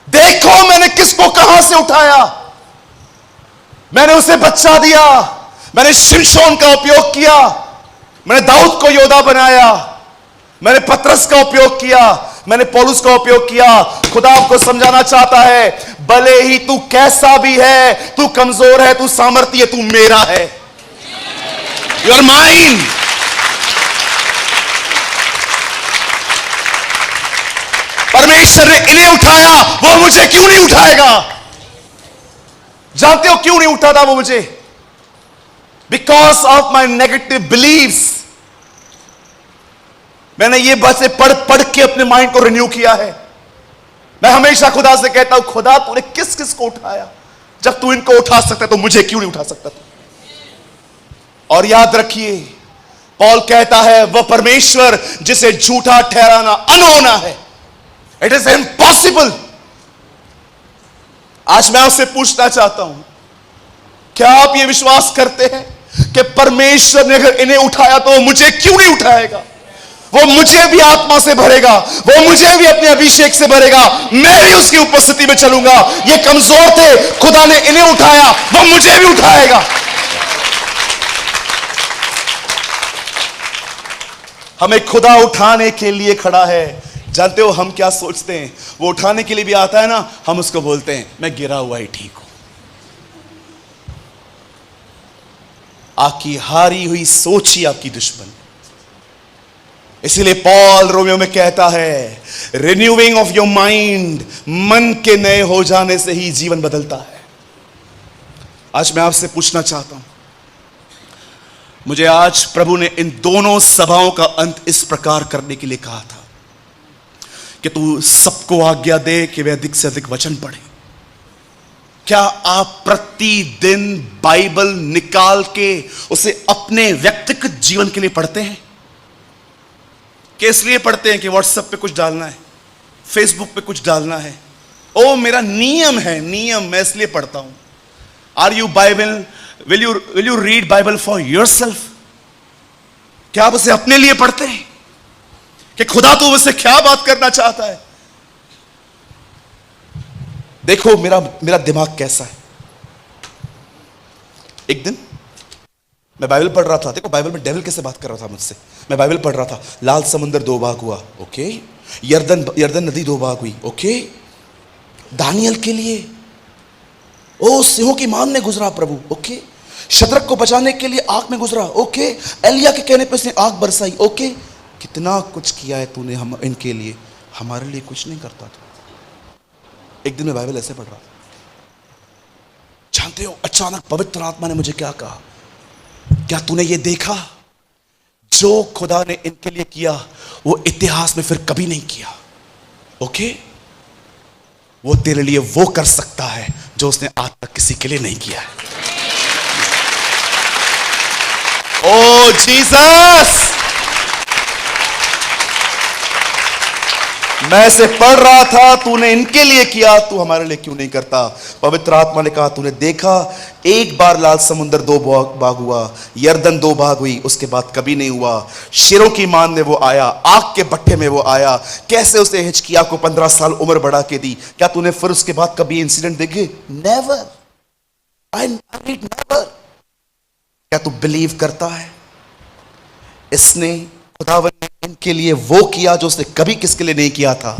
देखो मैंने किसको कहां से उठाया। मैंने उसे बच्चा दिया, मैंने शिमशोन का उपयोग किया, मैंने दाऊद को योद्धा बनाया, मैंने पतरस का उपयोग किया। मैंने पौलुस का उपयोग किया। खुदा आपको समझाना चाहता है, भले ही तू कैसा भी है, तू कमजोर है, तू सामर्थ्य है, तू मेरा है, यू आर माइन। परमेश्वर ने इन्हें उठाया, वो मुझे क्यों नहीं उठाएगा? जानते हो क्यों नहीं उठाता वो मुझे? Because of my negative beliefs. मैंने ये बातें पढ़ पढ़ के अपने माइंड को रिन्यू किया है। मैं हमेशा खुदा से कहता हूं, खुदा तूने किस किस को उठाया? जब तू इनको उठा सकता तो मुझे क्यों नहीं उठा सकता तू? और याद रखिए, पौल कहता है, वह परमेश्वर जिसे झूठा ठहराना अनहोना है, इट इज इम्पॉसिबल। आज मैं आपसे पूछना चाहता हूं, क्या आप यह विश्वास करते हैं कि परमेश्वर ने अगर इन्हें उठाया तो मुझे क्यों नहीं उठाएगा? वो मुझे भी आत्मा से भरेगा, वो मुझे भी अपने अभिषेक से भरेगा, मैं भी उसकी उपस्थिति में चलूंगा। ये कमजोर थे, खुदा ने इन्हें उठाया, वो मुझे भी उठाएगा। हमें खुदा उठाने के लिए खड़ा है। जानते हो हम क्या सोचते हैं? वो उठाने के लिए भी आता है ना, हम उसको बोलते हैं मैं गिरा हुआ ही ठीक हूं। आपकी हारी हुई सोच ही आपकी दुश्मन। इसीलिए पॉल रोमियो में कहता है, रिन्यूइंग ऑफ योर माइंड, मन के नए हो जाने से ही जीवन बदलता है। आज मैं आपसे पूछना चाहता हूं, मुझे आज प्रभु ने इन दोनों सभाओं का अंत इस प्रकार करने के लिए कहा था कि तू सबको आज्ञा दे कि वे अधिक से अधिक वचन पढ़े। क्या आप प्रतिदिन बाइबल निकाल के उसे अपने व्यक्तिगत जीवन के लिए पढ़ते हैं? कि इसलिए पढ़ते हैं कि व्हाट्सएप पे कुछ डालना है, फेसबुक पे कुछ डालना है, ओ मेरा नियम है, नियम, मैं इसलिए पढ़ता हूं? Are you Bible, will you read Bible for yourself? क्या आप उसे अपने लिए पढ़ते हैं कि खुदा तो उससे क्या बात करना चाहता है? देखो मेरा दिमाग कैसा है। एक दिन मैं बाइबल पढ़ रहा था। देखो बाइबल में डेविल कैसे बात कर रहा था मुझसे। मैं बाइबल पढ़ रहा था, लाल समुद्र 2 भाग हुआ, ओके। यर्दन नदी 2 भाग हुई, ओके। दानियल के लिए ओ सिंहों की मान में गुजरा प्रभु, ओके। शद्रक को बचाने के लिए आग में गुजरा, ओके। एलिया के कहने पर उसने आग बरसाई, ओके। कितना कुछ किया है तूने हम इनके लिए, हमारे लिए कुछ नहीं करता था। एक दिन मैं बाइबल ऐसे पढ़ रहा था, जानते हो अचानक पवित्र आत्मा ने मुझे क्या कहा, क्या तूने ये देखा जो खुदा ने इनके लिए किया वो इतिहास में फिर कभी नहीं किया, ओके। वो तेरे लिए वो कर सकता है जो उसने आज तक किसी के लिए नहीं किया है। ओ जीसस, मैं इसे पढ़ रहा था, तूने इनके लिए किया, तू हमारे लिए क्यों नहीं करता? पवित्र आत्मा ने कहा, तूने देखा एक बार लाल समुद्र 2 भाग हुआ, यर्दन 2 भाग हुई, उसके बाद कभी नहीं हुआ। शेरों की मान में वो आया, आग के भट्ठे में वो आया, कैसे उसने हिजकिय्याह को 15 साल उम्र बढ़ा के दी। क्या तूने फिर उसके बाद कभी इंसिडेंट देखे? Never, I read never. क्या तू बिलीव करता है इसने, खुदावन ने इनके लिए वो किया जो उसने कभी किसके लिए नहीं किया था,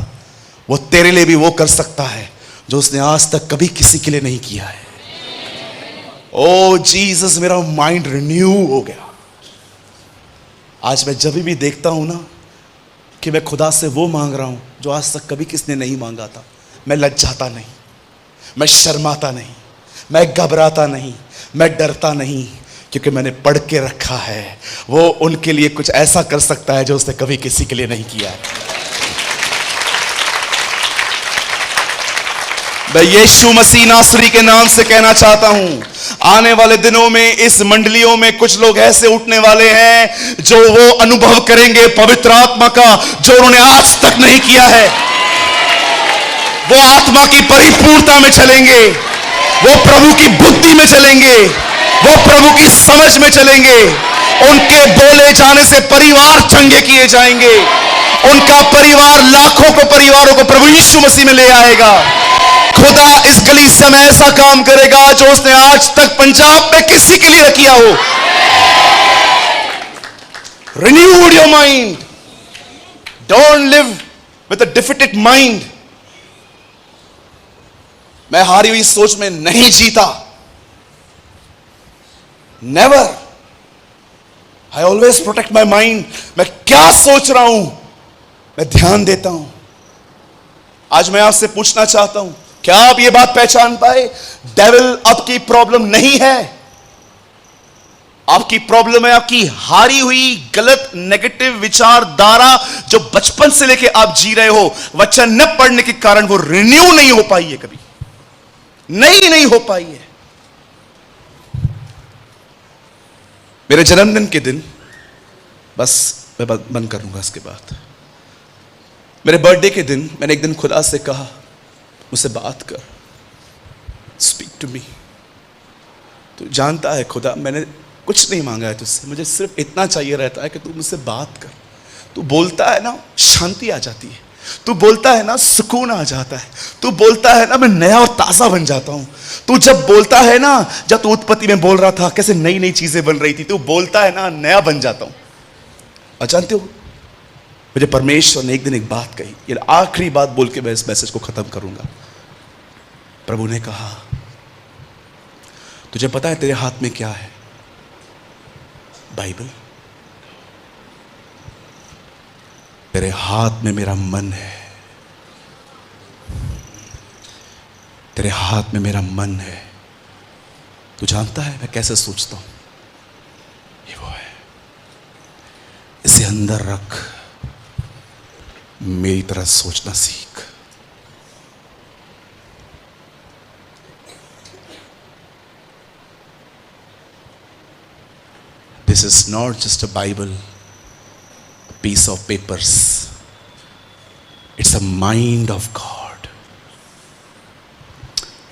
वो तेरे लिए भी वो कर सकता है जो उसने आज तक कभी किसी के लिए नहीं किया है। ओ जीसस, मेरा माइंड रिन्यू हो गया। आज मैं जब भी देखता हूं ना कि मैं खुदा से वो मांग रहा हूं जो आज तक कभी किसने नहीं मांगा था, मैं लज्जाता नहीं, मैं शर्माता नहीं, मैं घबराता नहीं, मैं डरता नहीं, क्योंकि मैंने पढ़ के रखा है वो उनके लिए कुछ ऐसा कर सकता है जो उसने कभी किसी के लिए नहीं किया है। मैं यीशु मसीह नासरी के नाम से कहना चाहता हूं, आने वाले दिनों में इस मंडलियों में कुछ लोग ऐसे उठने वाले हैं जो वो अनुभव करेंगे पवित्र आत्मा का जो उन्होंने आज तक नहीं किया है। वो आत्मा की परिपूर्णता में चलेंगे, वो प्रभु की बुद्धि में चलेंगे, वो प्रभु की समझ में चलेंगे। उनके बोले जाने से परिवार चंगे किए जाएंगे, उनका परिवार लाखों को परिवारों को प्रभु यीशु मसीह में ले आएगा। खुदा इस कलीसिया में ऐसा काम करेगा जो उसने आज तक पंजाब में किसी के लिए किया हो। Renewed your mind, don't live with a defeated mind. मैं हारी हुई सोच में नहीं जीता, never. I always protect my mind. मैं क्या सोच रहा हूं मैं ध्यान देता हूं। आज मैं आपसे पूछना चाहता हूं, क्या आप ये बात पहचान पाए? डेविल आपकी प्रॉब्लम नहीं है। आपकी प्रॉब्लम है आपकी हारी हुई गलत नेगेटिव विचारधारा जो बचपन से लेके आप जी रहे हो। वचन न पढ़ने के कारण वो रिन्यू नहीं हो पाई है, कभी नहीं हो पाई है। मेरे जन्मदिन के दिन, बस मैं बंद करूंगा इसके बाद, मेरे बर्थडे के दिन मैंने एक दिन खुदा से कहा, मुझसे बात कर, स्पीक टू मी। तू जानता है खुदा, मैंने कुछ नहीं मांगा है तुझसे, मुझे सिर्फ इतना चाहिए रहता है कि तू मुझसे बात कर। तू बोलता है ना, शांति आ जाती है। तू बोलता है ना, सुकून आ जाता है। तू बोलता है ना, मैं नया और ताजा बन जाता हूं। तू जब बोलता है ना, जब तू उत्पत्ति में बोल रहा था कैसे नई नई चीजें बन रही थी, तू बोलता है ना, नया बन जाता हूं। और जानते हो, मुझे परमेश्वर ने एक दिन एक बात कही, ये आखिरी बात बोल के मैं इस मैसेज को खत्म करूंगा। प्रभु ने कहा, तुझे पता है तेरे हाथ में क्या है? बाइबल। तेरे हाथ में मेरा मन है। तेरे हाथ में मेरा मन है। तू जानता है मैं कैसे सोचता हूं? ये वो है, इसे अंदर रख, मेरी तरह सोचना सीख। This is not just a Bible, a piece of papers. It's a mind of God.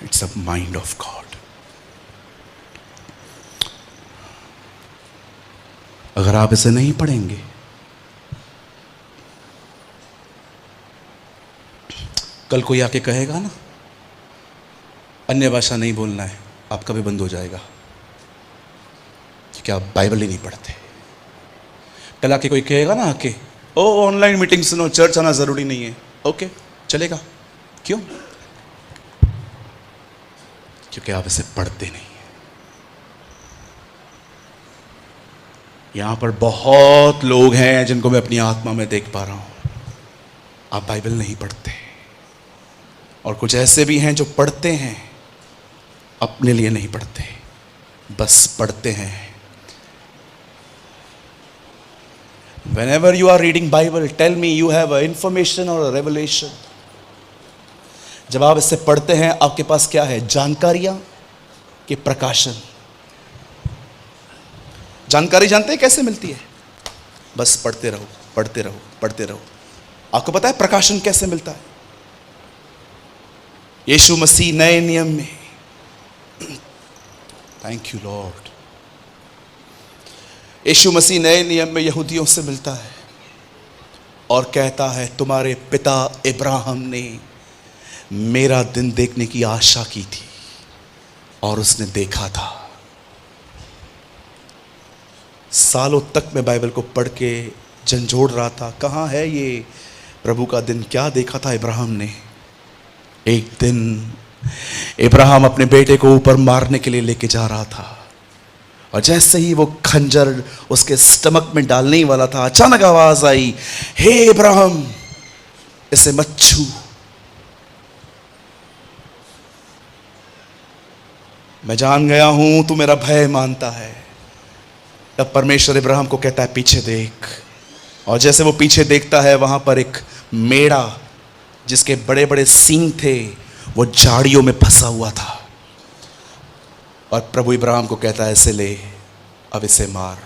It's a mind of God. अगर आप इसे नहीं पढ़ेंगे, कल कोई आके कहेगा ना, अन्य भाषा नहीं बोलना है, आपका भी बंद हो जाएगा कि आप बाइबल ही नहीं पढ़ते। कल आके कोई कहेगा ना आके, ओ ऑनलाइन मीटिंग सुनो, चर्च आना जरूरी नहीं है। ओके, चलेगा। क्यों? क्योंकि आप इसे पढ़ते नहीं हैं। यहां पर बहुत लोग हैं जिनको मैं अपनी आत्मा में देख पा रहा हूं, आप बाइबल नहीं पढ़ते। और कुछ ऐसे भी हैं जो पढ़ते हैं, अपने लिए नहीं पढ़ते, बस पढ़ते हैं। Whenever you are reading Bible, tell me you have a information or a revelation. जब आप इससे पढ़ते हैं, आपके पास क्या है? जानकारियां कि प्रकाशन। जानकारी जानते हैं कैसे मिलती है? बस पढ़ते रहो, पढ़ते रहो, पढ़ते रहो। आपको पता है प्रकाशन कैसे मिलता है? यीशु मसीह नए नियम में, थैंक यू लॉर्ड, यीशु मसीह नए नियम में यहूदियों से मिलता है और कहता है, तुम्हारे पिता इब्राहिम ने मेरा दिन देखने की आशा की थी और उसने देखा था। सालों तक मैं बाइबल को पढ़ के झंझोड़ रहा था, कहाँ है ये प्रभु का दिन? क्या देखा था इब्राहिम ने? एक दिन इब्राहिम अपने बेटे को ऊपर मारने के लिए लेके जा रहा था, और जैसे ही वो खंजर उसके स्टमक में डालने ही वाला था, अचानक आवाज आई, हे इब्राहिम, इसे मत छू। मैं जान गया हूं तू मेरा भय मानता है। तब परमेश्वर इब्राहिम को कहता है, पीछे देख। और जैसे वो पीछे देखता है, वहां पर एक मेढ़ा जिसके बड़े बड़े सींग थे, वो झाड़ियों में फंसा हुआ था। और प्रभु इब्राहिम को कहता है, इसे ले, अब इसे मार।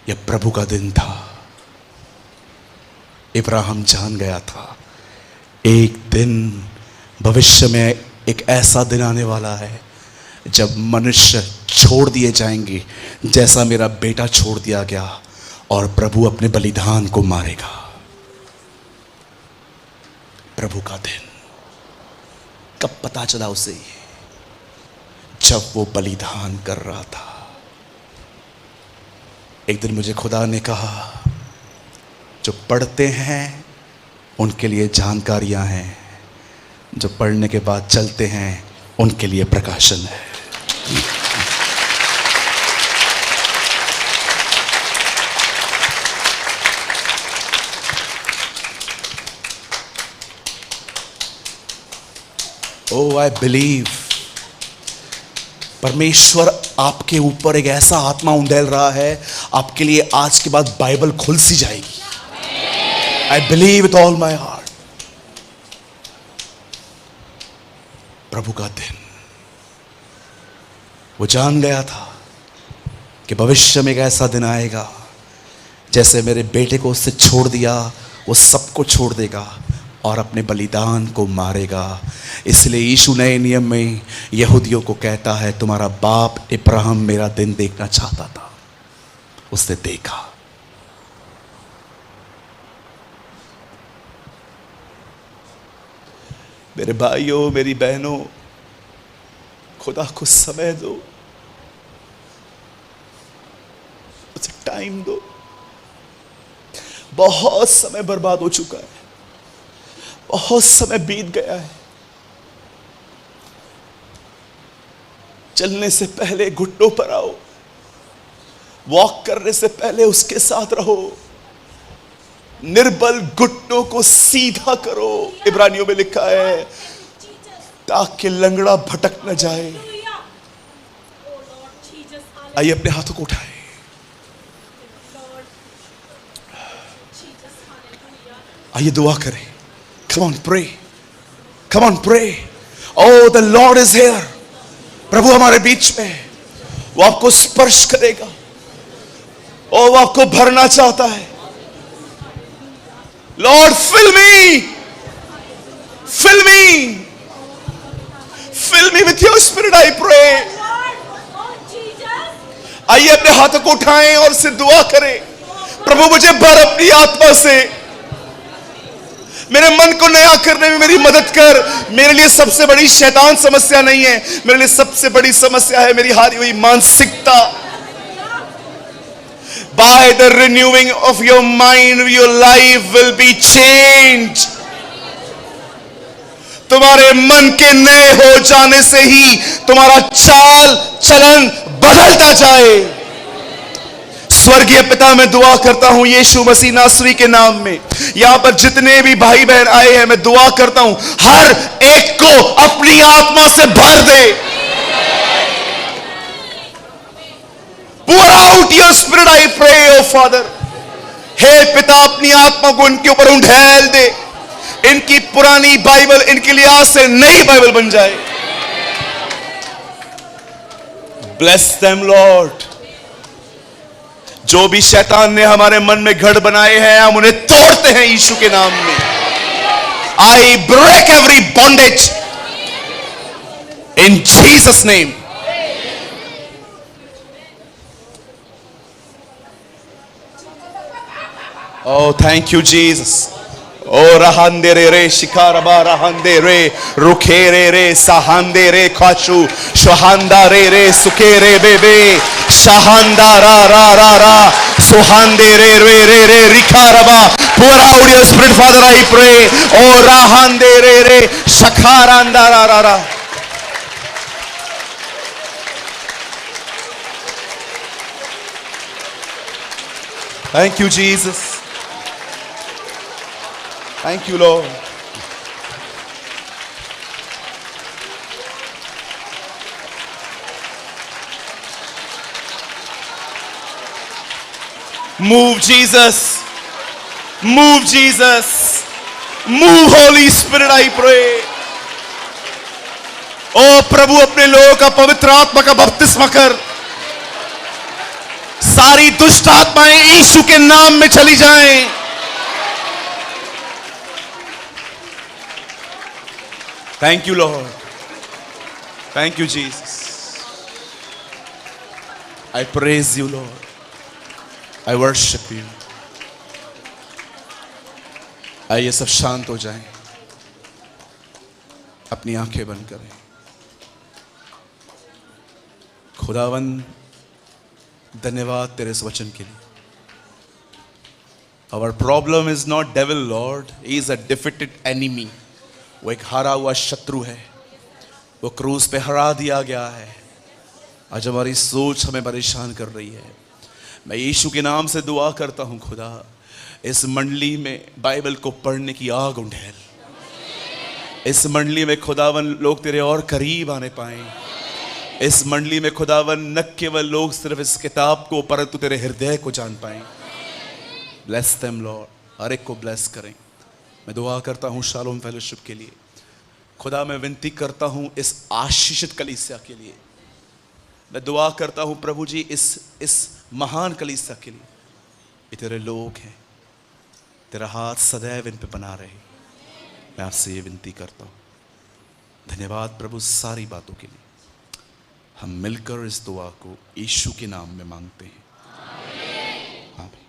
यह प्रभु का दिन था। इब्राहिम जान गया था, एक दिन भविष्य में एक ऐसा दिन आने वाला है जब मनुष्य छोड़ दिए जाएंगे, जैसा मेरा बेटा छोड़ दिया गया, और प्रभु अपने बलिदान को मारेगा। प्रभु का दिन कब पता चला उसे? जब वो बलिदान कर रहा था। एक दिन मुझे खुदा ने कहा, जो पढ़ते हैं उनके लिए जानकारियां हैं, जो पढ़ने के बाद चलते हैं उनके लिए प्रकाशन है। ओ आई बिलीव परमेश्वर आपके ऊपर एक ऐसा आत्मा उंडेल रहा है, आपके लिए आज के बाद बाइबल खुल सी जाएगी। I believe with all my heart. प्रभु का दिन, वो जान गया था कि भविष्य में एक ऐसा दिन आएगा, जैसे मेरे बेटे को उससे छोड़ दिया, वो सबको छोड़ देगा और अपने बलिदान को मारेगा। इसलिए यीशु नए नियम में यहूदियों को कहता है, तुम्हारा बाप इब्राहिम मेरा दिन देखना चाहता था, उसने देखा। मेरे भाइयों, मेरी बहनों, खुदा को समय दो, उसे टाइम दो। बहुत समय बर्बाद हो चुका है, बहुत समय बीत गया है। चलने से पहले घुटनों पर आओ, वॉक करने से पहले उसके साथ रहो, निर्बल घुटनों को सीधा करो, इब्रानियों में लिखा है, ताकि लंगड़ा भटक न जाए। आइए अपने हाथों को उठाए, आइए दुआ करें। Come on, pray. Come on, pray. Oh, the Lord is here. प्रभु हमारे बीच में, वो आपको स्पर्श करेगा, वो आपको भरना चाहता है। Lord, fill me. Fill me. Fill me with your spirit, I pray. आइए अपने हाथों को उठाएं और से दुआ करें, प्रभु मुझे भर अपनी आत्मा से, मेरे मन को नया करने में मेरी मदद कर। मेरे लिए सबसे बड़ी शैतान समस्या नहीं है, मेरे लिए सबसे बड़ी समस्या है मेरी हारी हुई मानसिकता। By the renewing of your mind, your life will be changed. तुम्हारे मन के नए हो जाने से ही तुम्हारा चाल चलन बदलता जाए। स्वर्गीय पिता, मैं दुआ करता हूं यीशु मसीह नासरी के नाम में, यहां पर जितने भी भाई बहन आए हैं, मैं दुआ करता हूं हर एक को अपनी आत्मा से भर दे। Pour out your spirit, I pray, oh Father. हे पिता, अपनी आत्मा को इनके ऊपर उंडेल दे, इनकी पुरानी बाइबल इनके लिए आज से नई बाइबल बन जाए। Bless them, Lord. जो भी शैतान ने हमारे मन में गढ़ बनाए हैं, हम उन्हें तोड़ते हैं यीशु के नाम में। I break every bondage in Jesus' name. Oh, thank you, Jesus. Oh, rahande re shikaraba rahande re rukere re sahande re kachu shohanda re sukere bebe shahanda ra sohande re rikaraba. Pour out your spirit, Father, I pray. Oh, rahande re shakaranda ra. Thank you, Jesus. Thank you, Lord. Move, Jesus. Move, Jesus. Move, Holy Spirit, I pray. ओ प्रभु, अपने लोगों का पवित्र आत्मा का बपतिस्मा कर। सारी दुष्ट आत्माएं यीशु के नाम में चली जाएं। Thank you, Lord. Thank you, Jesus. I praise you, Lord. I worship you. आइए सब शांत हो जाएं, अपनी आंखें बंद करें। खुदावन, धन्यवाद तेरे इस वचन के लिए। Our problem is not devil, Lord. He is a defeated enemy. वो एक हारा हुआ शत्रु है, वो क्रूस पे हरा दिया गया है। आज हमारी सोच हमें परेशान कर रही है। मैं यीशु के नाम से दुआ करता हूँ खुदा, इस मंडली में बाइबल को पढ़ने की आग उंडेल। इस मंडली में खुदावन लोग तेरे और करीब आने पाए। इस मंडली में खुदावन न केवल लोग सिर्फ इस किताब को परंतु तेरे हृदय को जान पाए। ब्लेस देम लॉर्ड, हर एक को ब्लेस करें। मैं दुआ करता हूँ शालोम फेलोशिप के लिए। खुदा मैं विनती करता हूँ इस आशीषित कलीसिया के लिए। मैं दुआ करता हूँ प्रभु जी इस महान कलीसिया के लिए। ये तेरे लोग हैं, तेरा हाथ सदैव इन पे बना रहे। मैं आपसे ये विनती करता हूँ। धन्यवाद प्रभु सारी बातों के लिए। हम मिलकर इस दुआ को यीशु के नाम में मांगते हैं। आमीन।